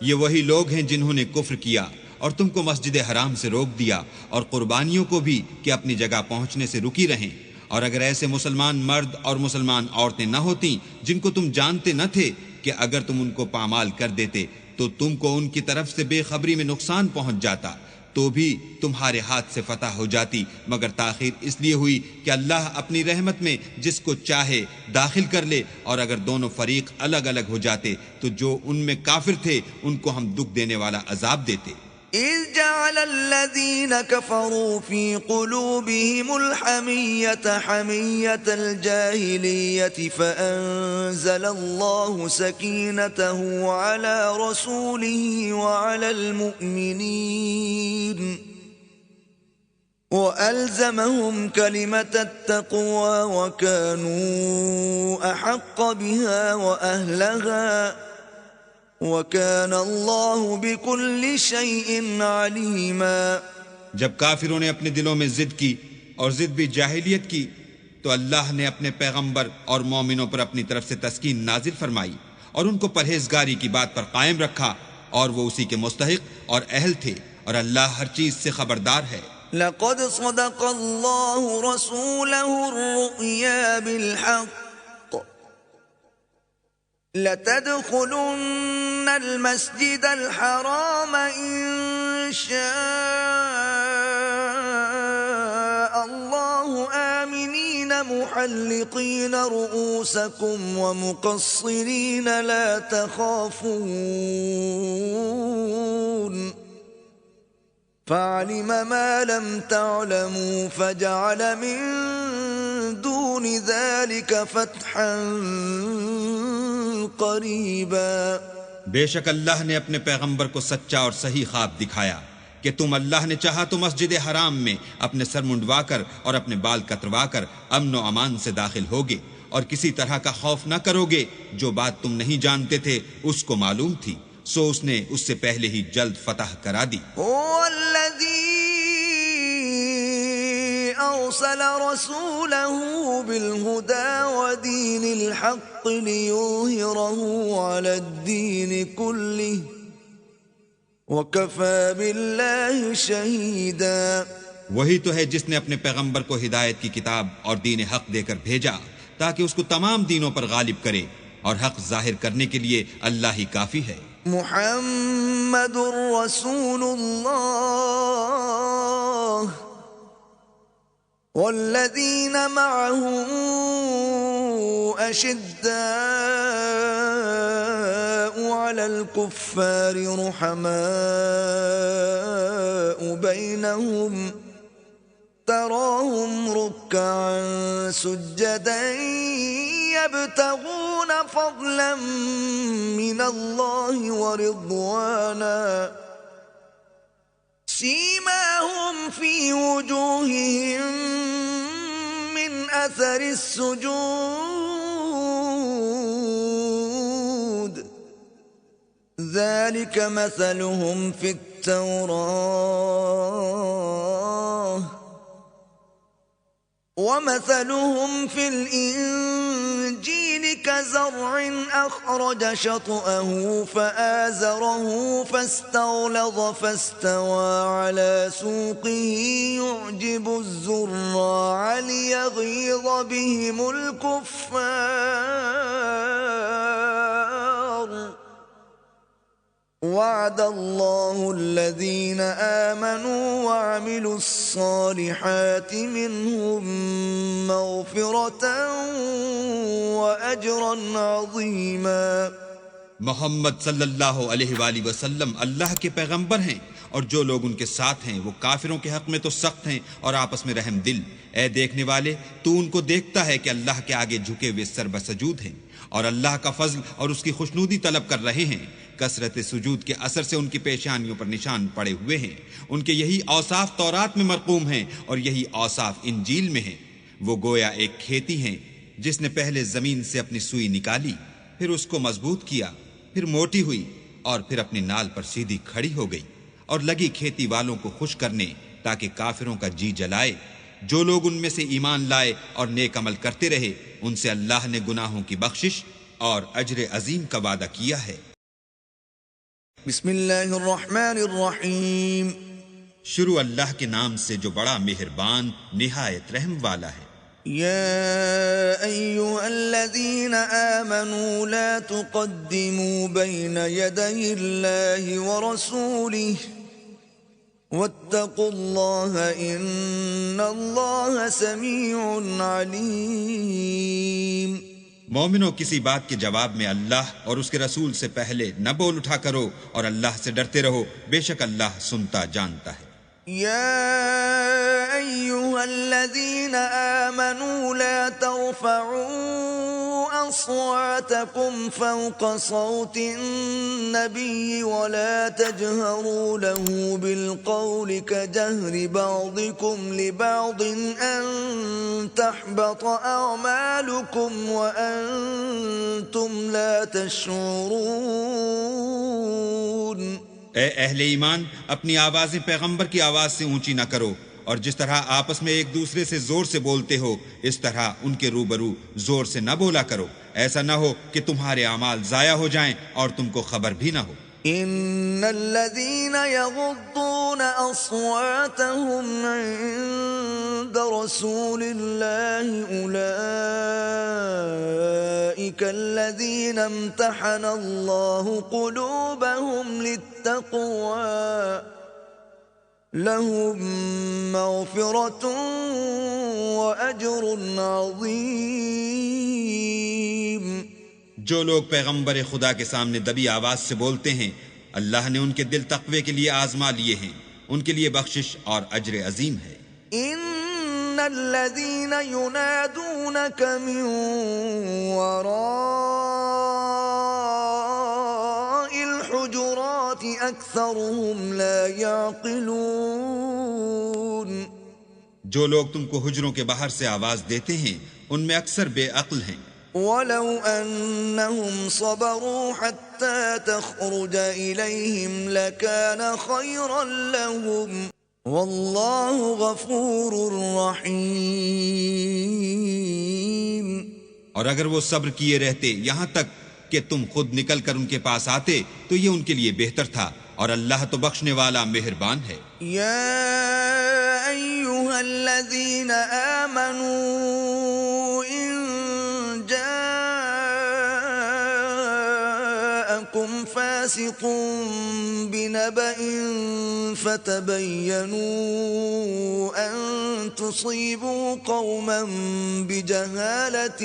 یہ وہی لوگ ہیں جنہوں نے کفر کیا اور تم کو مسجد حرام سے روک دیا اور قربانیوں کو بھی کہ اپنی جگہ پہنچنے سے رکی رہیں. اور اگر ایسے مسلمان مرد اور مسلمان عورتیں نہ ہوتیں جن کو تم جانتے نہ تھے کہ اگر تم ان کو پامال کر دیتے تو تم کو ان کی طرف سے بے خبری میں نقصان پہنچ جاتا، تو بھی تمہارے ہاتھ سے فتح ہو جاتی، مگر تاخیر اس لیے ہوئی کہ اللہ اپنی رحمت میں جس کو چاہے داخل کر لے. اور اگر دونوں فریق الگ الگ ہو جاتے تو جو ان میں کافر تھے ان کو ہم دکھ دینے والا عذاب دیتے. إذ جعل الذين كفروا في قلوبهم الحمية حمية الجاهلية فأنزل الله سكينته على رسوله وعلى المؤمنين وألزمهم كلمة التقوى وكانوا أحق بها وأهلها وَكَانَ اللَّهُ بِكُلِّ شَيْءٍ عَلِيمًا. جب کافروں نے اپنے دلوں میں ضد کی اور ضد بھی جاہلیت کی تو اللہ نے اپنے پیغمبر اور مومنوں پر اپنی طرف سے تسکین نازل فرمائی اور ان کو پرہیزگاری کی بات پر قائم رکھا، اور وہ اسی کے مستحق اور اہل تھے، اور اللہ ہر چیز سے خبردار ہے. لَقَدْ صَدَقَ اللَّهُ رَسُولَهُ الرُّؤْيَا بِالْحَقِّ لَتَدْخُلُنَّ الْمَسْجِدَ الْحَرَامَ إِن شَاءَ اللَّهُ آمِنِينَ مُحَلِّقِينَ رُؤُوسَكُمْ وَمُقَصِّرِينَ لَا تَخَافُونَ فَعَلِمَ مَا لَمْ تَعْلَمُوا فَجَعَلَ مِن دون ذلك فتحا قریبا. بے شک اللہ نے اپنے پیغمبر کو سچا اور صحیح خواب دکھایا کہ تم اللہ نے چاہا تو مسجد حرام میں اپنے سر منڈوا کر اور اپنے بال کتروا کر امن و امان سے داخل ہوگے، اور کسی طرح کا خوف نہ کرو گے. جو بات تم نہیں جانتے تھے اس کو معلوم تھی، سو اس نے اس سے پہلے ہی جلد فتح کرا دی. أرسل رسوله بالهدى ودين الحق ليظهره على الدين كله وكفى بالله شهيدا. وہی تو ہے جس نے اپنے پیغمبر کو ہدایت کی کتاب اور دین حق دے کر بھیجا تاکہ اس کو تمام دینوں پر غالب کرے، اور حق ظاہر کرنے کے لیے اللہ ہی کافی ہے. محمد رسول اللہ والذین معه أشداء على الكفار رحماء بينهم تراهم ركعا سجدا يبتغون فضلا من الله ورضوانا سيماهم في وجوههم من أثر السجود ذلك مثلهم في التوراة ومثلهم في الإنجيل كزرع أخرج شطأه فآزره فاستغلظ فاستوى على سوقه يعجب الزراع ليغيظ بهم الكفار وعد الله الذين آمنوا وعملوا الصالحات منهم مغفرة وأجرا عظيما. محمد صلی اللہ علیہ وآلہ وسلم اللہ کے پیغمبر ہیں، اور جو لوگ ان کے ساتھ ہیں وہ کافروں کے حق میں تو سخت ہیں اور آپس میں رحم دل. اے دیکھنے والے، تو ان کو دیکھتا ہے کہ اللہ کے آگے جھکے ہوئے سر بسجود ہیں اور اللہ کا فضل اور اس کی خوشنودی طلب کر رہے ہیں. کثرت سجود کے اثر سے ان کی پیشانیوں پر نشان پڑے ہوئے ہیں. ان کے یہی اوصاف تورات میں مرقوم ہیں اور یہی اوصاف انجیل میں ہیں. وہ گویا ایک کھیتی ہیں جس نے پہلے زمین سے اپنی سوئی نکالی، پھر اس کو مضبوط کیا، پھر موٹی ہوئی اور پھر اپنی نال پر سیدھی کھڑی ہو گئی، اور لگی کھیتی والوں کو خوش کرنے تاکہ کافروں کا جی جلائے. جو لوگ ان میں سے ایمان لائے اور نیک عمل کرتے رہے، ان سے اللہ نے گناہوں کی بخشش اور اجر عظیم کا وعدہ کیا ہے. بسم اللہ الرحمن الرحیم. شروع اللہ کے نام سے جو بڑا مہربان نہایت رحم والا ہے. يا أيها الذين آمنوا لا تقدموا بين يدي الله ورسوله واتقوا الله إن الله سميع عليم. مومنوں، کسی بات کے جواب میں اللہ اور اس کے رسول سے پہلے نہ بول اٹھا کرو اور اللہ سے ڈرتے رہو، بے شک اللہ سنتا جانتا ہے. يا أيها الذين آمنوا لا ترفعوا أصواتكم فوق صوت النبي ولا تجهروا له بالقول كجهر بعضكم لبعض أن تحبط أعمالكم وأنتم لا تشعرون. اے اہل ایمان، اپنی آوازیں پیغمبر کی آواز سے اونچی نہ کرو، اور جس طرح آپس میں ایک دوسرے سے زور سے بولتے ہو اس طرح ان کے روبرو زور سے نہ بولا کرو، ایسا نہ ہو کہ تمہارے اعمال ضائع ہو جائیں اور تم کو خبر بھی نہ ہو. ان الذين يغضون اصواتهم عند رسول الله اولئك الذين امتحن الله قلوبهم للتقوى لهم مغفرة واجر عظيم. جو لوگ پیغمبر خدا کے سامنے دبی آواز سے بولتے ہیں، اللہ نے ان کے دل تقوی کے لیے آزما لیے ہیں، ان کے لیے بخشش اور اجر عظیم ہے. ان الذين ينادونك من وراء الحجرات اكثرهم لا يعقلون. جو لوگ تم کو حجروں کے باہر سے آواز دیتے ہیں ان میں اکثر بے عقل ہیں. ولو أنهم صبروا حتى تخرج إليهم لكان خيرا لهم والله غفور رحيم. اور اگر وہ صبر کیے رہتے یہاں تک کہ تم خود نکل کر ان کے پاس آتے تو یہ ان کے لیے بہتر تھا، اور اللہ تو بخشنے والا مہربان ہے. يا أيها الذين آمنوا إن جاءكم فاسق بنبأ فتبينوا أن تصيبوا قوما بجهالة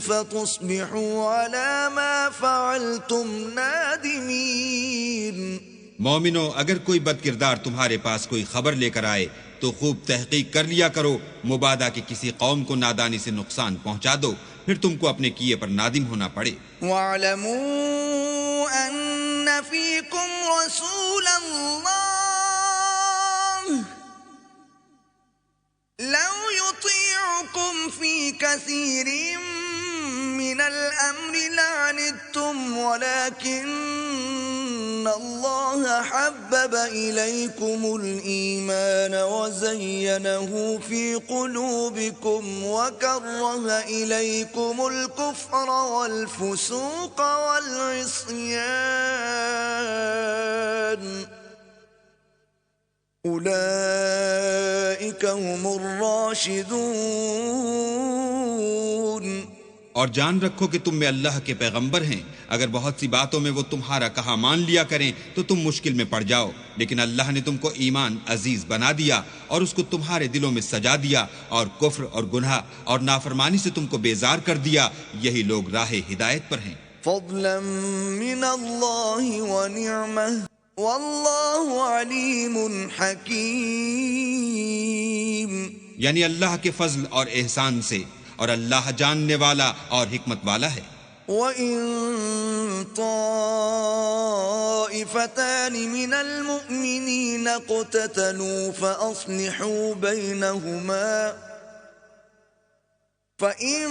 فتصبحوا على ما فعلتم نادمين. مومنو، اگر کوئی بد کردار تمہارے پاس کوئی خبر لے کر آئے تو خوب تحقیق کر لیا کرو، مبادا کہ کسی قوم کو نادانی سے نقصان پہنچا دو، پھر تم کو اپنے کیے پر نادم ہونا پڑے. وَاعْلَمُوا أَنَّ فِيكُمْ رَسُولَ اللَّهِ ولكن الله حبب إليكم الإيمان وزينه في قلوبكم وكره إليكم الكفر والفسوق والعصيان أولئك هم الراشدون. اور جان رکھو کہ تم میں اللہ کے پیغمبر ہیں. اگر بہت سی باتوں میں وہ تمہارا کہا مان لیا کریں تو تم مشکل میں پڑ جاؤ، لیکن اللہ نے تم کو ایمان عزیز بنا دیا اور اس کو تمہارے دلوں میں سجا دیا، اور کفر اور گناہ اور نافرمانی سے تم کو بیزار کر دیا. یہی لوگ راہ ہدایت پر ہیں. فضلا من اللہ ونعمہ واللہ علیم حکیم. یعنی اللہ کے فضل اور احسان سے، اور اللہ جاننے والا اور حکمت والا ہے. وَإِن طَائِفَتَانِ مِنَ الْمُؤْمِنِينَ اقْتَتَلُوا فَأَصْلِحُوا بَيْنَهُمَا فَإِن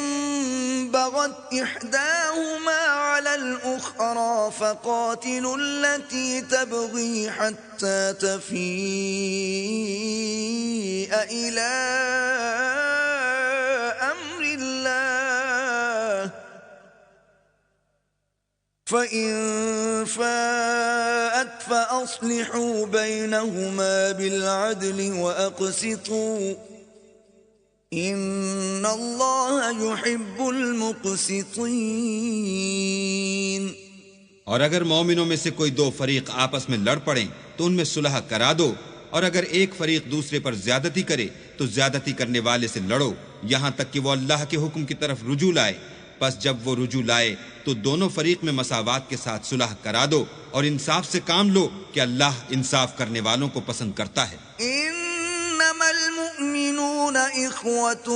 بَغَتْ إِحْدَاهُمَا عَلَى الْأُخْرَى فَقَاتِلُوا الَّتِي تَبْغِي حَتَّى تَفِيءَ إِلَى أَمْرِ اللَّهِ فَإِن فَاءَتْ فَأَصْلِحُوا بَيْنَهُمَا بِالْعَدْلِ وَأَقْسِطُوا ان اللہ یحب المقسطین. اور اگر مومنوں میں سے کوئی دو فریق آپس میں لڑ پڑیں تو ان میں صلح کرا دو، اور اگر ایک فریق دوسرے پر زیادتی کرے تو زیادتی کرنے والے سے لڑو یہاں تک کہ وہ اللہ کے حکم کی طرف رجوع لائے. پس جب وہ رجوع لائے تو دونوں فریق میں مساوات کے ساتھ صلح کرا دو، اور انصاف سے کام لو کہ اللہ انصاف کرنے والوں کو پسند کرتا ہے. انما المؤمنون اخوة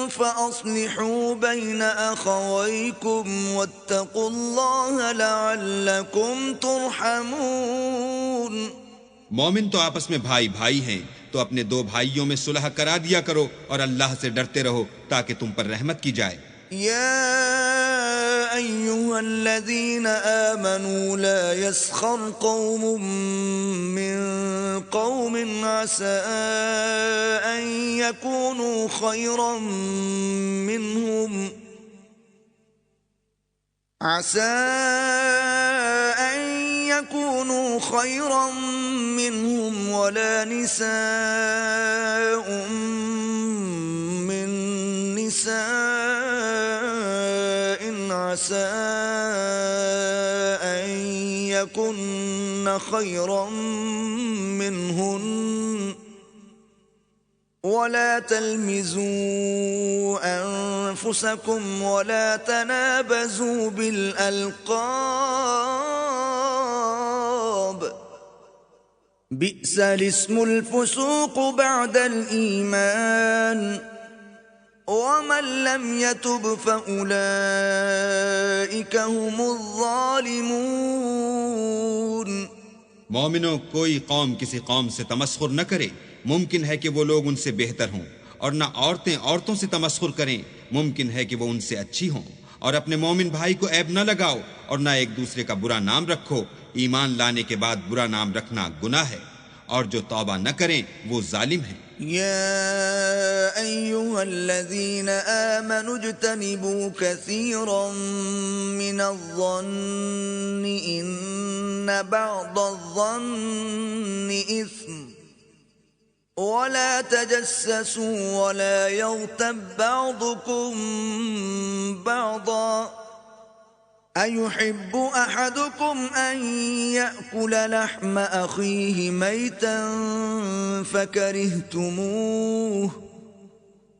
فاصلحوا بين اخويكم واتقوا الله لعلكم ترحمون. مومن تو آپس میں بھائی بھائی ہیں، تو اپنے دو بھائیوں میں صلح کرا دیا کرو اور اللہ سے ڈرتے رہو تاکہ تم پر رحمت کی جائے. يا أيها الذين آمنوا لا يسخر قوم من قوم عسى أن يكونوا خيرا منهم ولا نساء من نساء عسى أن يكن خيرا منهن ولا تلمزوا أنفسكم ولا تنابزوا بالألقاب بئس الاسم الفسوق بعد الإيمان ومن لم يتب فأولئك هم الظالمون. مومنوں، کوئی قوم کسی قوم سے تمسخر نہ کرے. ممکن ہے کہ وہ لوگ ان سے بہتر ہوں، اور نہ عورتیں عورتوں سے تمسخر کریں. ممکن ہے کہ وہ ان سے اچھی ہوں. اور اپنے مومن بھائی کو عیب نہ لگاؤ اور نہ ایک دوسرے کا برا نام رکھو. ایمان لانے کے بعد برا نام رکھنا گناہ ہے، اور جو توبہ نہ کریں وہ ظالم ہیں. يا أيها الذين آمنوا اجتنبوا كثيرا من الظن إن بعض الظن إثم ولا تجسسوا ولا يغتب بعضكم بعضا أيحب أحدكم أن يأكل لحم أخيه ميتا فكرهتموه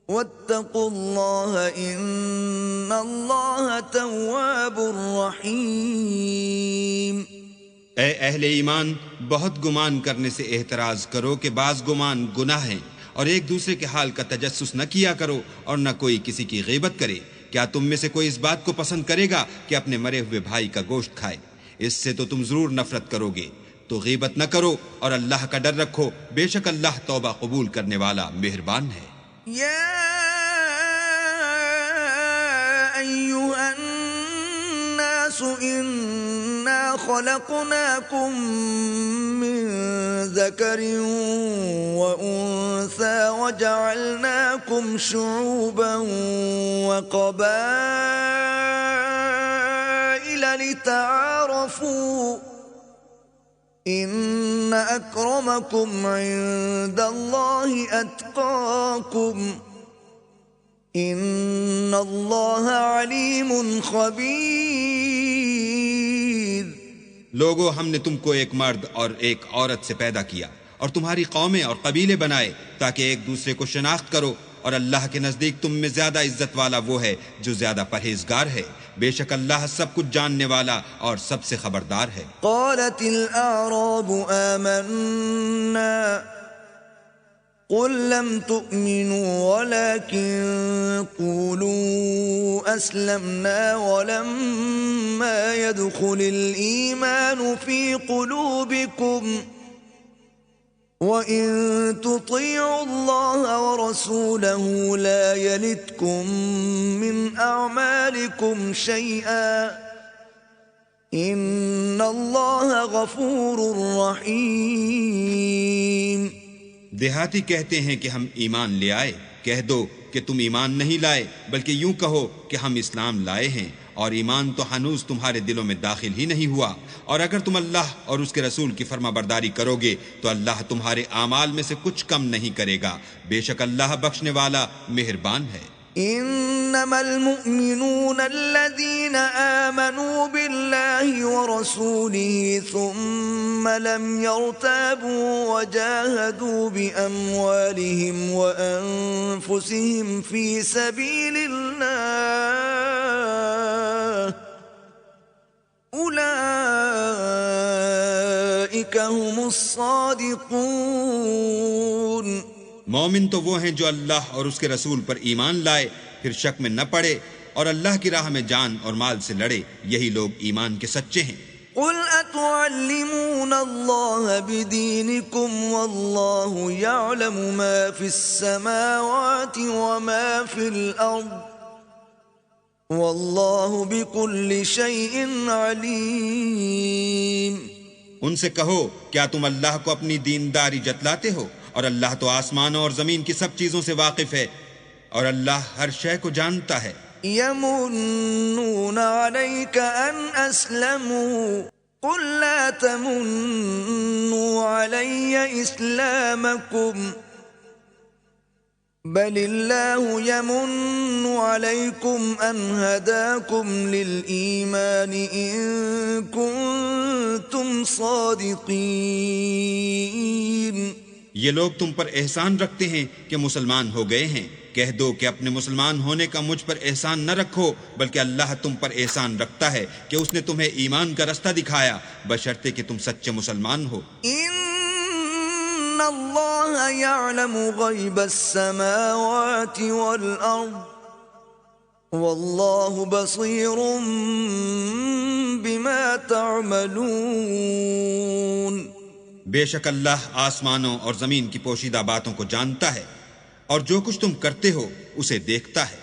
واتقوا الله إن الله تواب رحيم. اے اہل ایمان، بہت گمان کرنے سے احتراز کرو کہ بعض گمان گناہ ہیں، اور ایک دوسرے کے حال کا تجسس نہ کیا کرو، اور نہ کوئی کسی کی غیبت کرے. کیا تم میں سے کوئی اس بات کو پسند کرے گا کہ اپنے مرے ہوئے بھائی کا گوشت کھائے؟ اس سے تو تم ضرور نفرت کرو گے. تو غیبت نہ کرو اور اللہ کا ڈر رکھو، بے شک اللہ توبہ قبول کرنے والا مہربان ہے. يا أيها الناس الناس إنا خلقناكم من ذكر وأنثى وجعلناكم شعوبا وقبائل لتعارفوا إن أكرمكم عند الله أتقاكم إن الله عليم خبير. لوگو، ہم نے تم کو ایک مرد اور ایک عورت سے پیدا کیا اور تمہاری قومیں اور قبیلے بنائے تاکہ ایک دوسرے کو شناخت کرو، اور اللہ کے نزدیک تم میں زیادہ عزت والا وہ ہے جو زیادہ پرہیزگار ہے. بے شک اللہ سب کچھ جاننے والا اور سب سے خبردار ہے. قالت الأعراب آمنا قل لم تؤمنوا ولكن قولوا أسلمنا ولما يدخل الإيمان في قلوبكم وَإِن تُطِيعُوا اللَّهَ وَرَسُولَهُ لَا يَلِتْكُم مِّنْ أَعْمَالِكُمْ شَيْئًا إِنَّ اللَّهَ غَفُورٌ رَّحِيمٌ. دیہاتی کہتے ہیں کہ ہم ایمان لے آئے. کہہ دو کہ تم ایمان نہیں لائے، بلکہ یوں کہو کہ ہم اسلام لائے ہیں، اور ایمان تو ہنوز تمہارے دلوں میں داخل ہی نہیں ہوا. اور اگر تم اللہ اور اس کے رسول کی فرما برداری کرو گے تو اللہ تمہارے اعمال میں سے کچھ کم نہیں کرے گا. بے شک اللہ بخشنے والا مہربان ہے. انما المؤمنون الذين آمنوا بالله ورسوله ثم لم يرتابوا وجاهدوا بأموالهم وأنفسهم في سبيل الله أولئك هم الصادقون. مومن تو وہ ہیں جو اللہ اور اس کے رسول پر ایمان لائے، پھر شک میں نہ پڑے اور اللہ کی راہ میں جان اور مال سے لڑے، یہی لوگ ایمان کے سچے ہیں. قل اتعلمون اللہ بدینکم واللہ یعلم ما فی السماوات وما فی الارض واللہ بکل شیء علیم. ان سے کہو کیا تم اللہ کو اپنی دینداری جتلاتے ہو؟ اور اللہ تو آسمانوں اور زمین کی سب چیزوں سے واقف ہے، اور اللہ ہر شے کو جانتا ہے. یمنون علیک ان اسلموا قل لا تمنوا علی اسلامکم بل اللہ یمن علیکم ان ہداکم للایمان ان کنتم صادقین. یہ لوگ تم پر احسان رکھتے ہیں کہ مسلمان ہو گئے ہیں. کہہ دو کہ اپنے مسلمان ہونے کا مجھ پر احسان نہ رکھو، بلکہ اللہ تم پر احسان رکھتا ہے کہ اس نے تمہیں ایمان کا رستہ دکھایا، بشرطے کہ تم سچے مسلمان ہو. ان اللہ یعلم غیب السماوات والارض واللہ بصیر بما تعملون. بے شک اللہ آسمانوں اور زمین کی پوشیدہ باتوں کو جانتا ہے، اور جو کچھ تم کرتے ہو اسے دیکھتا ہے.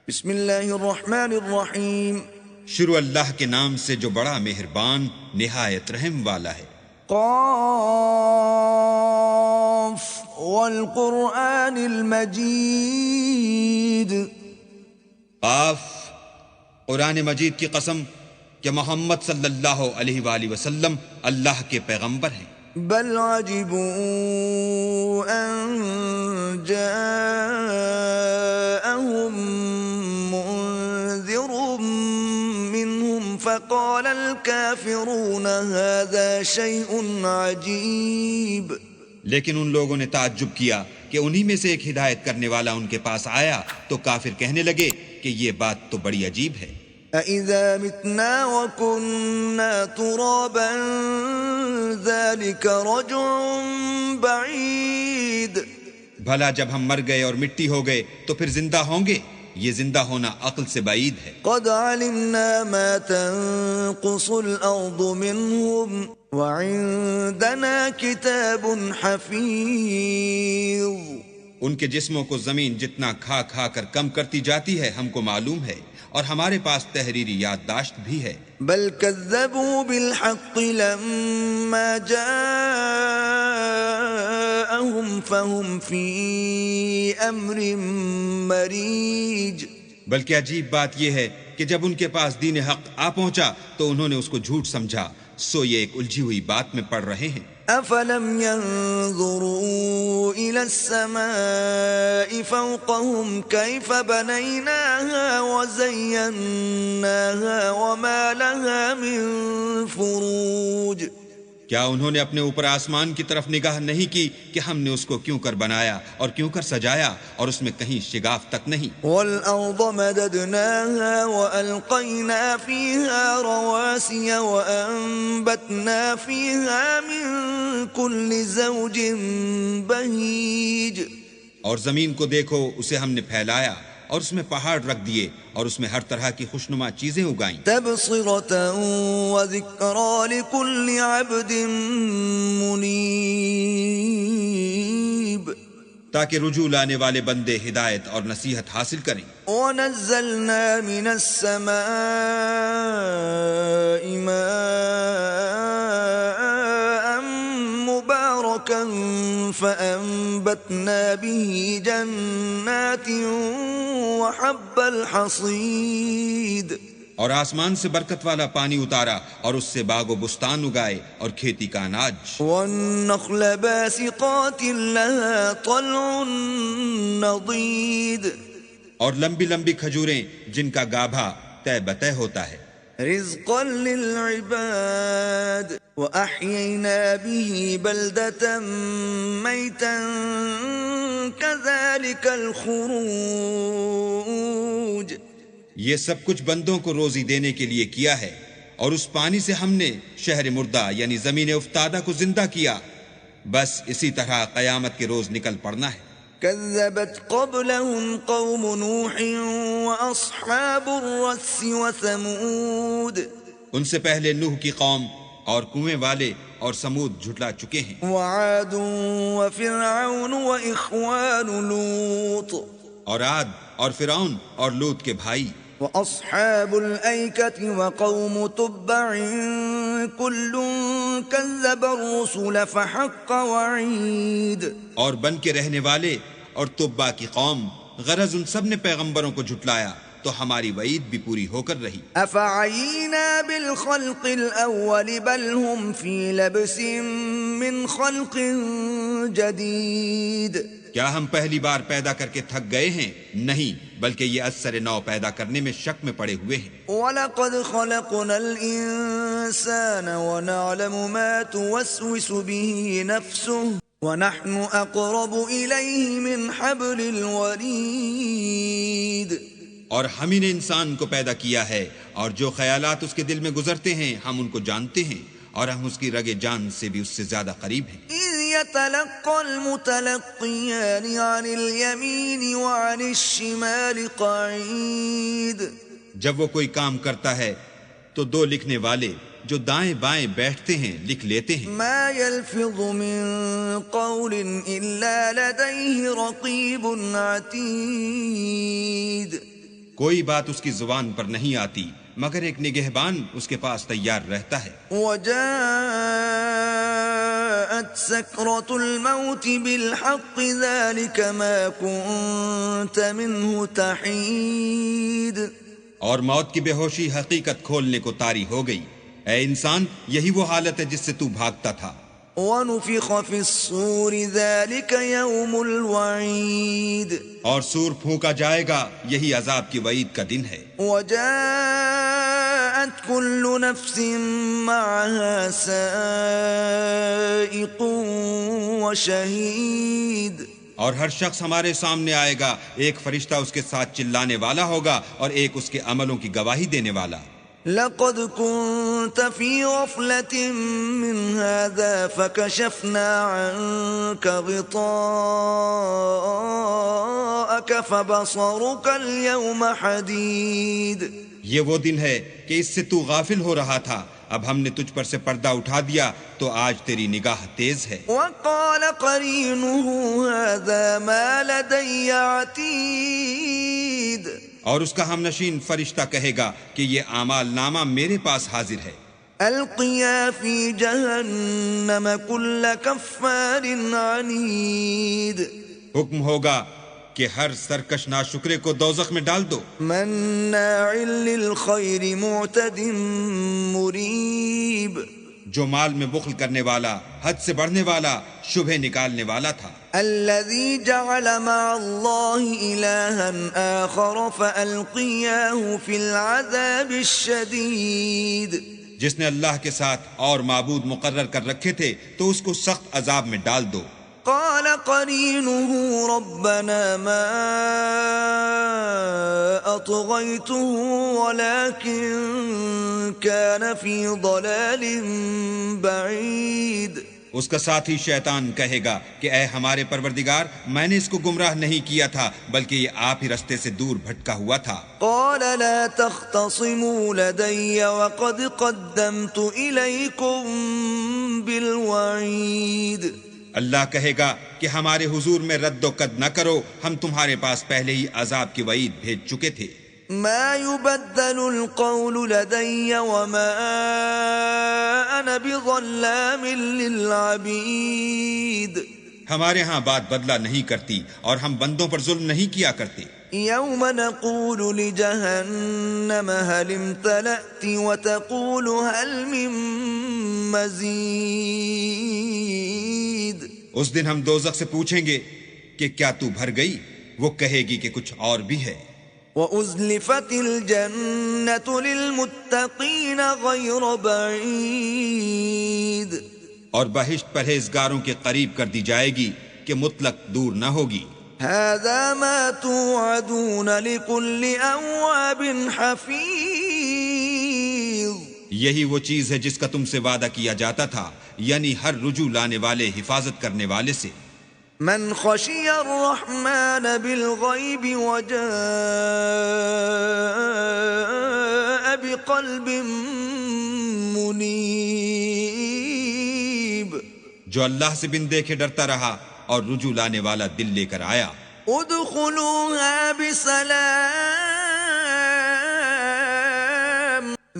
بسم اللہ الرحمن الرحیم. شروع اللہ کے نام سے جو بڑا مہربان نہایت رحم والا ہے. قاف والقرآن المجید. قاف، قرآن مجید کی قسم کہ محمد صلی اللہ علیہ وآلہ وسلم اللہ کے پیغمبر ہیں. بل عجبوا ان جاءهم منذر منهم فقال الكافرون هذا شيء عجيب. لیکن ان لوگوں نے تعجب کیا کہ انہی میں سے ایک ہدایت کرنے والا ان کے پاس آیا تو کافر کہنے لگے کہ یہ بات تو بڑی عجیب ہے. أَإِذَا مِتْنَا وَكُنَّا تُرَابًا ذَلِكَ رَجْعٌ بَعِيدٌ. بھلا جب ہم مر گئے اور مٹی ہو گئے تو پھر زندہ ہوں گے؟ یہ زندہ ہونا عقل سے بعید ہے. قَدْ عَلِمْنَا مَا تَنقُصُ الْأَرْضُ مِنْهُمْ وَعِنْدَنَا كِتَابٌ حَفِيظٌ. ان کے جسموں کو زمین جتنا کھا کھا کر کم کرتی جاتی ہے ہم کو معلوم ہے، اور ہمارے پاس تحریری یادداشت بھی ہے۔ بل كذبوا بالحق لما جاءهم فهم في امر مريج۔ بلکہ عجیب بات یہ ہے کہ جب ان کے پاس دین حق آ پہنچا تو انہوں نے اس کو جھوٹ سمجھا، سو یہ ایک الجھی ہوئی بات میں پڑ رہے ہیں۔ افلم ينظروا الى السماء فوقهم كيف بنيناها وزيناها وما لها من فروج۔ کیا انہوں نے اپنے اوپر آسمان کی طرف نگاہ نہیں کی کہ ہم نے اس کو کیوں کر بنایا اور کیوں کر سجایا اور اس میں کہیں شگاف تک نہیں؟ والأرض مددناها وألقينا فيها رواسي وأنبتنا فيها من كل زوج بهيج۔ اور زمین کو دیکھو، اسے ہم نے پھیلایا اور اس میں پہاڑ رکھ دیے اور اس میں ہر طرح کی خوشنما چیزیں اگائیں، تبصرة وذكرى لكل عبد منيب، تاکہ رجوع لانے والے بندے ہدایت اور نصیحت حاصل کریں۔ ونزلنا من السماء ماء مباركا فأنبتنا به جنات وحب الحصيد۔ اور آسمان سے برکت والا پانی اتارا اور اس سے باغ و بستان اگائے اور کھیتی کا اناج۔ والنخل باسقات لها طلع نضيد، اور لمبی لمبی کھجوریں جن کا گابھا تہ بتہ ہوتا ہے۔ رزقا للعباد وأحيينا به بلدة ميتا كذلك الخروج۔ یہ سب کچھ بندوں کو روزی دینے کے لیے کیا ہے، اور اس پانی سے ہم نے شہر مردہ یعنی زمین افتادہ کو زندہ کیا، بس اسی طرح قیامت کے روز نکل پڑنا ہے۔ كذبت قبلهم قوم نوح وأصحاب الرس وثمود۔ ان سے پہلے نوح کی قوم اور کنویں والے اور سمود جھٹلا چکے ہیں۔ وعاد وفرعون وإخوان لوط۔ اور عاد اور فرعون اور لوط کے بھائی۔ وأصحاب الأيكة وقوم تبع كل كذب الرسل فحق وعيد۔ اور بن کے رہنے والے اور تبا کی قوم، غرض ان سب نے پیغمبروں کو جھٹلایا تو ہماری وعید بھی پوری ہو کر رہی۔ افعینا بالخلق الاول بل هم في لبس من خلق جدید۔ کیا ہم پہلی بار پیدا کر کے تھک گئے ہیں؟ نہیں، بلکہ یہ اثر نو پیدا کرنے میں شک میں پڑے ہوئے ہیں۔ وَلَقَدْ خَلَقْنَا الْإِنسَانَ وَنَعْلَمُ مَا تُوَسْوِسُ بِهِ نَفْسُهُ وَنَحْنُ أَقْرَبُ إِلَيْهِ مِنْ حَبْلِ الْوَرِيدِ۔ اور ہم ہی نے انسان کو پیدا کیا ہے، اور جو خیالات اس کے دل میں گزرتے ہیں ہم ان کو جانتے ہیں، اور ہم اس کی رگ جان سے بھی اس سے زیادہ قریب ہیں۔ إِذْ يَتَلَقَّى الْمُتَلَقِّيَانِ عَنِ الْيَمِينِ وَعَنِ الشِّمَالِ قَعِيدٌ۔ جب وہ کوئی کام کرتا ہے تو دو لکھنے والے جو دائیں بائیں بیٹھتے ہیں لکھ لیتے ہیں۔ مَا يَلْفِظُ مِن قَوْلٍ إِلَّا لَدَيْهِ رَقِيبٌ عَتِيدٌ۔ کوئی بات اس کی زبان پر نہیں آتی مگر ایک نگہبان اس کے پاس تیار رہتا ہے۔ وَجَاءَتْ سَكْرَةُ الْمَوْتِ بِالْحَقِّ ذَلِكَ مَا كُنْتَ مِنْهُ تَحِيدٌ۔ اور موت کی بے ہوشی حقیقت کھولنے کو طاری ہو گئی۔ اے انسان، یہی وہ حالت ہے جس سے تو بھاگتا تھا۔ وَنُفِخَ فِي الصُّورِ ذَلِكَ يَوْمُ الْوَعِيدِ۔ اور سور پھونکا جائے گا، یہی عذاب کی وعید کا دن ہے۔ وَجَاءَتْ كُلُّ نَفْسٍ مَّعَهَا سَائِقٌ وَشَهِيدٌ۔ اور ہر شخص ہمارے سامنے آئے گا، ایک فرشتہ اس کے ساتھ چلانے والا ہوگا اور ایک اس کے عملوں کی گواہی دینے والا۔ لَقَدْ كُنْتَ فِي غَفْلَةٍ مِّنْ هَذَا فَكَشَفْنَا عَنْكَ غِطَاءَكَ فَبَصَرُكَ الْيَوْمَ حَدِيدٌ۔ یہ وہ دن ہے کہ اس سے تو غافل ہو رہا تھا، اب ہم نے تجھ پر سے پردہ اٹھا دیا تو آج تیری نگاہ تیز ہے۔ وَقَالَ قَرِينُهُ هَذَا مَا لَدَيَّ عَتِيدٌ۔ اور اس کا ہم نشین فرشتہ کہے گا کہ یہ اعمال نامہ میرے پاس حاضر ہے۔ القیا فی جہنم کل کفار عنید، حکم ہوگا کہ ہر سرکش ناشکرے کو دوزخ میں ڈال دو، مناع للخیر معتد مریب، جو مال میں بخل کرنے والا، حد سے بڑھنے والا، شبہ نکالنے والا تھا۔ الذي جعل مع الله إلها آخر فألقياه في العذاب الشديد، جس نے اللہ کے ساتھ اور معبود مقرر کر رکھے تھے تو اس کو سخت عذاب میں ڈال دو۔ قال قرينه ربنا ما أطغيته ولكن كان في ضلال بعيد، اس کا ساتھی شیطان کہے گا کہ اے ہمارے پروردگار، میں نے اس کو گمراہ نہیں کیا تھا بلکہ یہ آپ ہی رستے سے دور بھٹکا ہوا تھا۔ قال لا تختصموا لدي وقد قدمت إليكم بالوعيد، اللہ کہے گا کہ ہمارے حضور میں رد و قد نہ کرو، ہم تمہارے پاس پہلے ہی عذاب کی وعید بھیج چکے تھے۔ ما يبدل القول لدي وما أنا بظلام للعبيد، ہمارے ہاں بات بدلا نہیں کرتی اور ہم بندوں پر ظلم نہیں کیا کرتے۔ يوم نقول لجهنم هل امتلأت وتقول هل من مزيد، اس دن ہم دوزخ سے پوچھیں گے کہ کیا تو بھر گئی؟ وہ کہے گی کہ کچھ اور بھی ہے۔ وَأُزْلِفَتِ الْجَنَّةُ لِلْمُتَّقِينَ غَيْرَ بَعِيدٍ، اور بہشت پرہیزگاروں کے قریب کر دی جائے گی کہ مطلق دور نہ ہوگی۔ هَذَا مَا تُوعَدُونَ لِكُلِّ أَوَّابٍ حَفِيظٍ، یہی وہ چیز ہے جس کا تم سے وعدہ کیا جاتا تھا، یعنی ہر رجوع لانے والے، حفاظت کرنے والے سے۔ من خشی الرحمن بالغیب وجاء بقلب منیب، جو اللہ سے بن دیکھے ڈرتا رہا اور رجوع لانے والا دل لے کر آیا۔ ادخلوها بسلام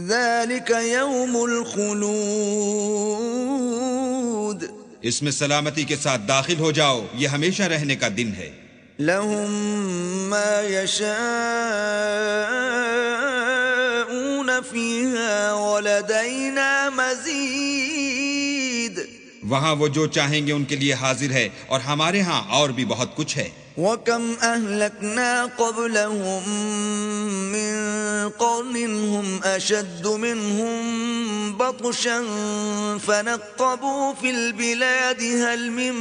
ذلك يوم الخلود، اس میں سلامتی کے ساتھ داخل ہو جاؤ، یہ ہمیشہ رہنے کا دن ہے۔ لهم ما يشاءون فيها ولدينا مزيد، وہاں وہ جو چاہیں گے ان کے لیے حاضر ہے اور ہمارے ہاں اور بھی بہت کچھ ہے۔ وَكَمْ أَهْلَكْنَا قَبْلَهُمْ مِنْ قَرْنٍ هُمْ أَشَدُّ مِنْهُمْ بَطْشًا فَنَقَّبُوا فِي الْبِلَادِ هَلْ مِنْ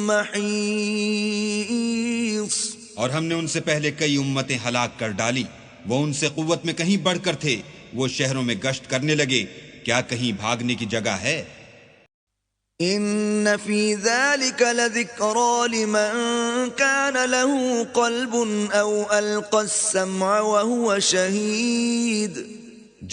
مَحِيصٍ، اور ہم نے ان سے پہلے کئی امتیں ہلاک کر ڈالی، وہ ان سے قوت میں کہیں بڑھ کر تھے، وہ شہروں میں گشت کرنے لگے، کیا کہیں بھاگنے کی جگہ ہے؟ ان فی ذلک لذکرى لمن کان له قلب او القى السمع وهو شہید،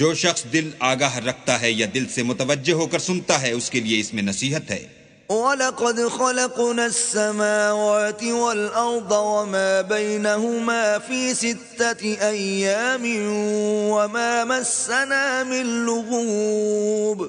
جو شخص دل آگاہ رکھتا ہے یا دل سے متوجہ ہو کر سنتا ہے اس کے لیے اس میں نصیحت ہے۔ وَلَقَدْ خَلَقْنَا السَّمَاوَاتِ وَالْأَرْضَ وَمَا بَيْنَهُمَا فِي 6 أَيَّامٍ وَمَا مَسَّنَا مِن لُغُوبٍ،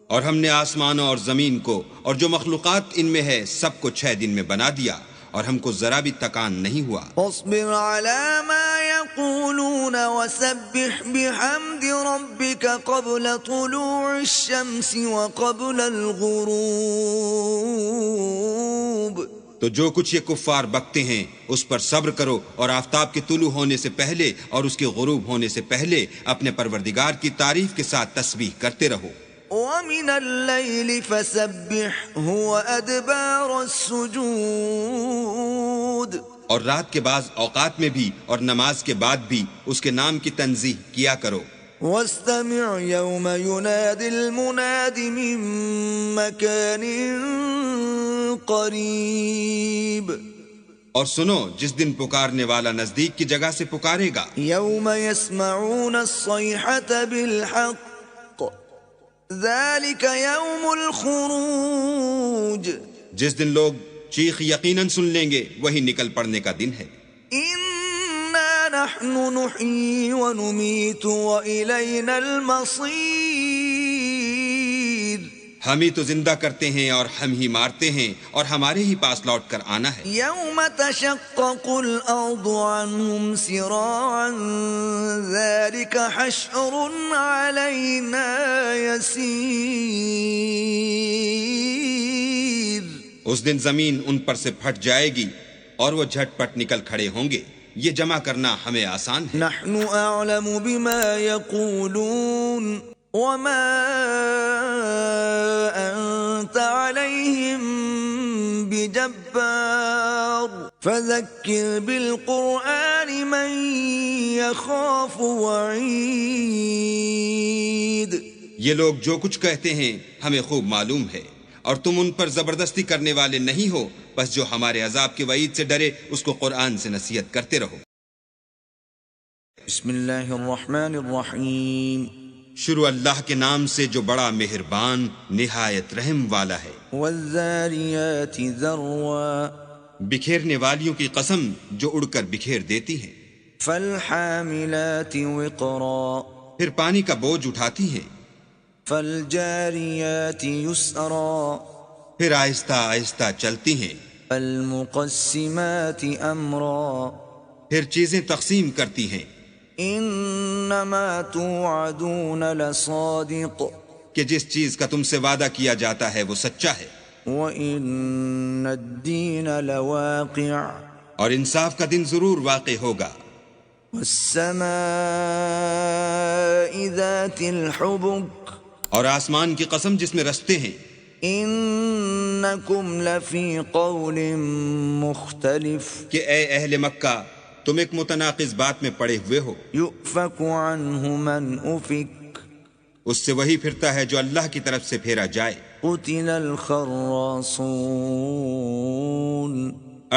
اور ہم نے آسمانوں اور زمین کو اور جو مخلوقات ان میں ہے سب کو 6 دن میں بنا دیا اور ہم کو ذرا بھی تکان نہیں ہوا۔ فاصبر على ما يقولون وسبح بحمد ربك قبل طلوع الشمس وقبل الغروب، تو جو کچھ یہ کفار بکتے ہیں اس پر صبر کرو اور آفتاب کے طلوع ہونے سے پہلے اور اس کے غروب ہونے سے پہلے اپنے پروردگار کی تعریف کے ساتھ تسبیح کرتے رہو۔ وَمِنَ اللَّيْلِ فَسَبِّحْهُ وَأَدْبَارَ السُّجُودِ، اور رات کے بعض اوقات میں بھی اور نماز کے بعد بھی اس کے نام کی تنزیہ کیا کرو۔ وَاسْتَمِعْ يَوْمَ يُنَادِ الْمُنَادِ مِن مَّكَانٍ قَرِيبٍ، اور سنو جس دن پکارنے والا نزدیک کی جگہ سے پکارے گا۔ يَوْمَ يَسْمَعُونَ الصَّيْحَةَ بِالْحَقِّ ذَلِكَ يَوْمُ الْخُرُوجِ، جس دن لوگ چیخ یقیناً سن لیں گے وہی نکل پڑنے کا دن ہے۔ إِنَّا نحن نحيي ونميت وإلينا المصير. ہم ہی تو زندہ کرتے ہیں اور ہم ہی مارتے ہیں اور ہمارے ہی پاس لوٹ کر آنا ہے. يوم تشقق الأرض عنهم سراعا ذلك حشر علينا يسير. اس دن زمین ان پر سے پھٹ جائے گی اور وہ جھٹ پٹ نکل کھڑے ہوں گے. یہ جمع کرنا ہمیں آسان ہے. نحن أعلم بما يقولون وما أنت عليهم بجبار فذكر بالقرآن من يخاف وعيد. یہ لوگ جو کچھ کہتے ہیں ہمیں خوب معلوم ہے اور تم ان پر زبردستی کرنے والے نہیں ہو، بس جو ہمارے عذاب کے وعید سے ڈرے اس کو قرآن سے نصیحت کرتے رہو. بسم اللہ الرحمن الرحیم. شروع اللہ کے نام سے جو بڑا مہربان نہایت رحم والا ہے. والذاریات ذروا بکھیرنے والیوں کی قسم جو اڑ کر بکھیر دیتی ہیں. فالحاملات وقرا پھر پانی کا بوجھ اٹھاتی ہیں. فالجاریات یسرا پھر آہستہ آہستہ چلتی ہیں. فالمقسمات امرا پھر چیزیں تقسیم کرتی ہیں. انما توعدون لصادق کہ جس چیز کا تم سے وعدہ کیا جاتا ہے وہ سچا ہے. وَإِنَّ الدِّينَ لَوَاقِعٌ اور انصاف کا دن ضرور واقع ہوگا. وَالسَّمَاءِ ذَاتِ الْحُبُكِ اور آسمان کی قسم جس میں رستے ہیں. إِنَّكُمْ لَفِي قَوْلٍ مُخْتَلِفٍ کہ اے اہل مکہ تم ایک متناقض بات میں پڑے ہوئے ہو. يُؤْفَكُ عَنْهُ مَنْ أُفِكَ اس سے وہی پھرتا ہے جو اللہ کی طرف سے پھیرا جائے. قُتِلَ الْخَرَّاصُونَ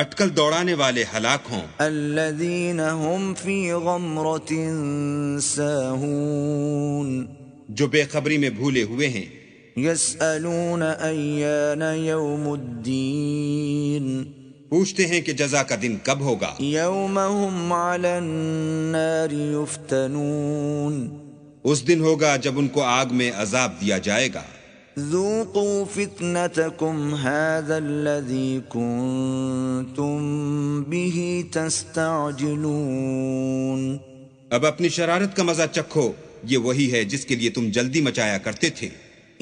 اٹکل دوڑانے والے ہلاک ہوں. الَّذِينَ هُمْ فِي غَمْرَةٍ سَاهُونَ جو بے خبری میں بھولے ہوئے ہیں. يَسْأَلُونَ أَيَّانَ يَوْمُ الدِّينِ پوچھتے ہیں کہ جزا کا دن کب ہوگا. يَوْمَ هُمْ عَلَى النَّارِ يُفْتَنُونَ اس دن ہوگا جب ان کو آگ میں عذاب دیا جائے گا. ذُوقُوا فِتْنَتَكُمْ هَذَا الَّذِي كُنْتُمْ بِهِ تَسْتَعْجِلُونَ اب اپنی شرارت کا مزہ چکھو، یہ وہی ہے جس کے لیے تم جلدی مچایا کرتے تھے.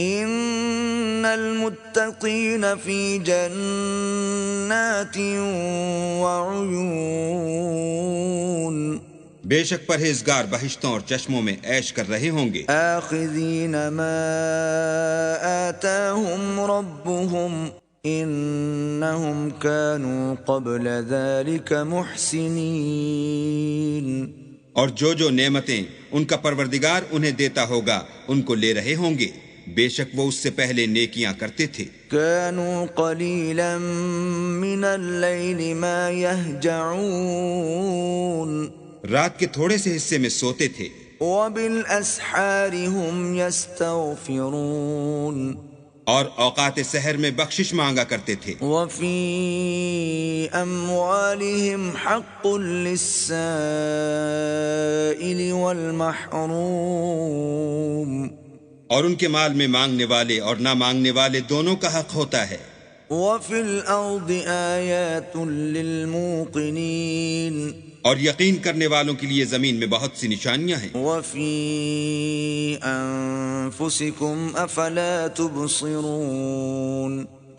ان المتقین فی جنات وعیون بے شک پرہیزگار بہشتوں اور چشموں میں عیش کر رہے ہوں گے. آخذین ما آتاہم ربهم انہم كانوا قبل ذلك محسنین اور جو نعمتیں ان کا پروردگار انہیں دیتا ہوگا ان کو لے رہے ہوں گے. بے شک وہ اس سے پہلے نیکیاں کرتے تھے. كانوا قليلا من الليل ما يهجعون رات کے تھوڑے سے حصے میں سوتے تھے. وبالاسحار هم يستغفرون اور اوقات سحر میں بخشش مانگا کرتے تھے. وفي اموالهم حق للسائل والمحروم اور ان کے مال میں مانگنے والے اور نہ مانگنے والے دونوں کا حق ہوتا ہے. وفي الارض آیات للموقنین اور یقین کرنے والوں کے لیے زمین میں بہت سی نشانیاں ہیں. وفي انفسکم افلا تبصرون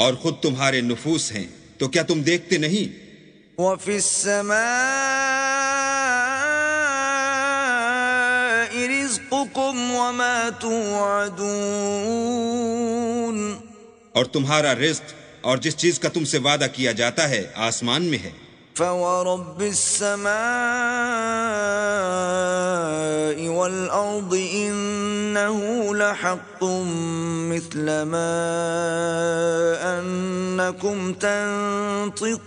اور خود تمہارے نفوس ہیں تو کیا تم دیکھتے نہیں. وفي السماء رزقكم وما توعدون اور تمہارا رزق اور جس چیز کا تم سے وعدہ کیا جاتا ہے آسمان میں ہے. فورب السماء والأرض إنه لحق مثل ما أنكم تنطقون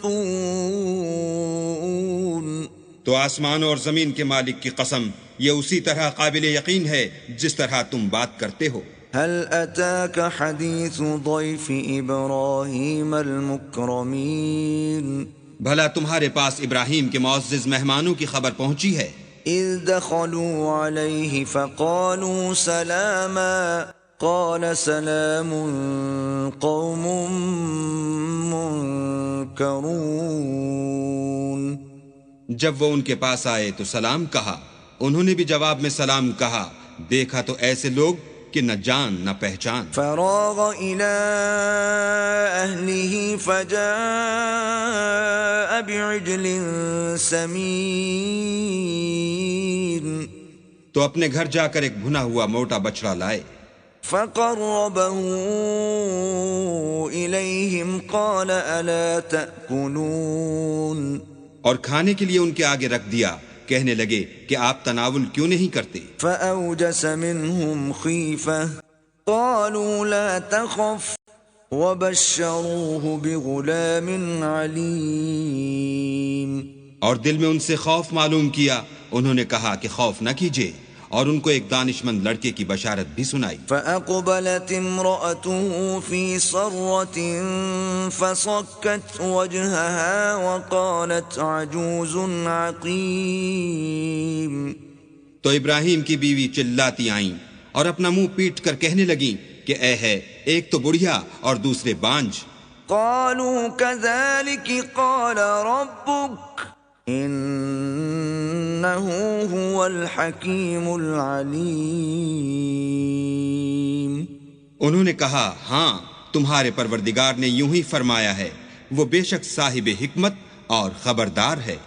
تو آسمان اور زمین کے مالک کی قسم یہ اسی طرح قابل یقین ہے جس طرح تم بات کرتے ہو. هل أتاك حديث ضيف إبراهيم المكرمين بھلا تمہارے پاس ابراہیم کے معزز مہمانوں کی خبر پہنچی ہے؟ اذ دخلوا علیہ فقالوا سلاما قال سلام قوم منکرون. جب وہ ان کے پاس آئے تو سلام کہا. انہوں نے بھی جواب میں سلام کہا. دیکھا تو ایسے لوگ کہ نہ جان نہ پہچان. فراغ الى اہلہ فجاء بعجل سمین. تو اپنے گھر جا کر ایک بھنا ہوا موٹا بچڑا لائے. فقربه الیہم قال الا تأکلون. اور کھانے کے لیے ان کے آگے رکھ دیا. کہنے لگے کہ آپ تناول کیوں نہیں کرتے؟ فأوجس منهم خیفة قالوا لا تخف وبشروه بغلام علیم. اور دل میں ان سے خوف معلوم کیا. انہوں نے کہا کہ خوف نہ کیجیے اور ان کو ایک دانشمند لڑکے کی بشارت بھی سنائی. فأقبلت امرأته في صرة فصكت وجهها وقالت عجوز عقيم. تو ابراہیم کی بیوی چلاتی آئیں اور اپنا منہ پیٹ کر کہنے لگیں کہ اے ہے ایک تو بڑھیا اور دوسرے بانج. قالوا كذلك قال ربك انه هو الحکیم العلیم. انہوں نے کہا ہاں تمہارے پروردگار نے یوں ہی فرمایا ہے، وہ بے شک صاحب حکمت اور خبردار ہے.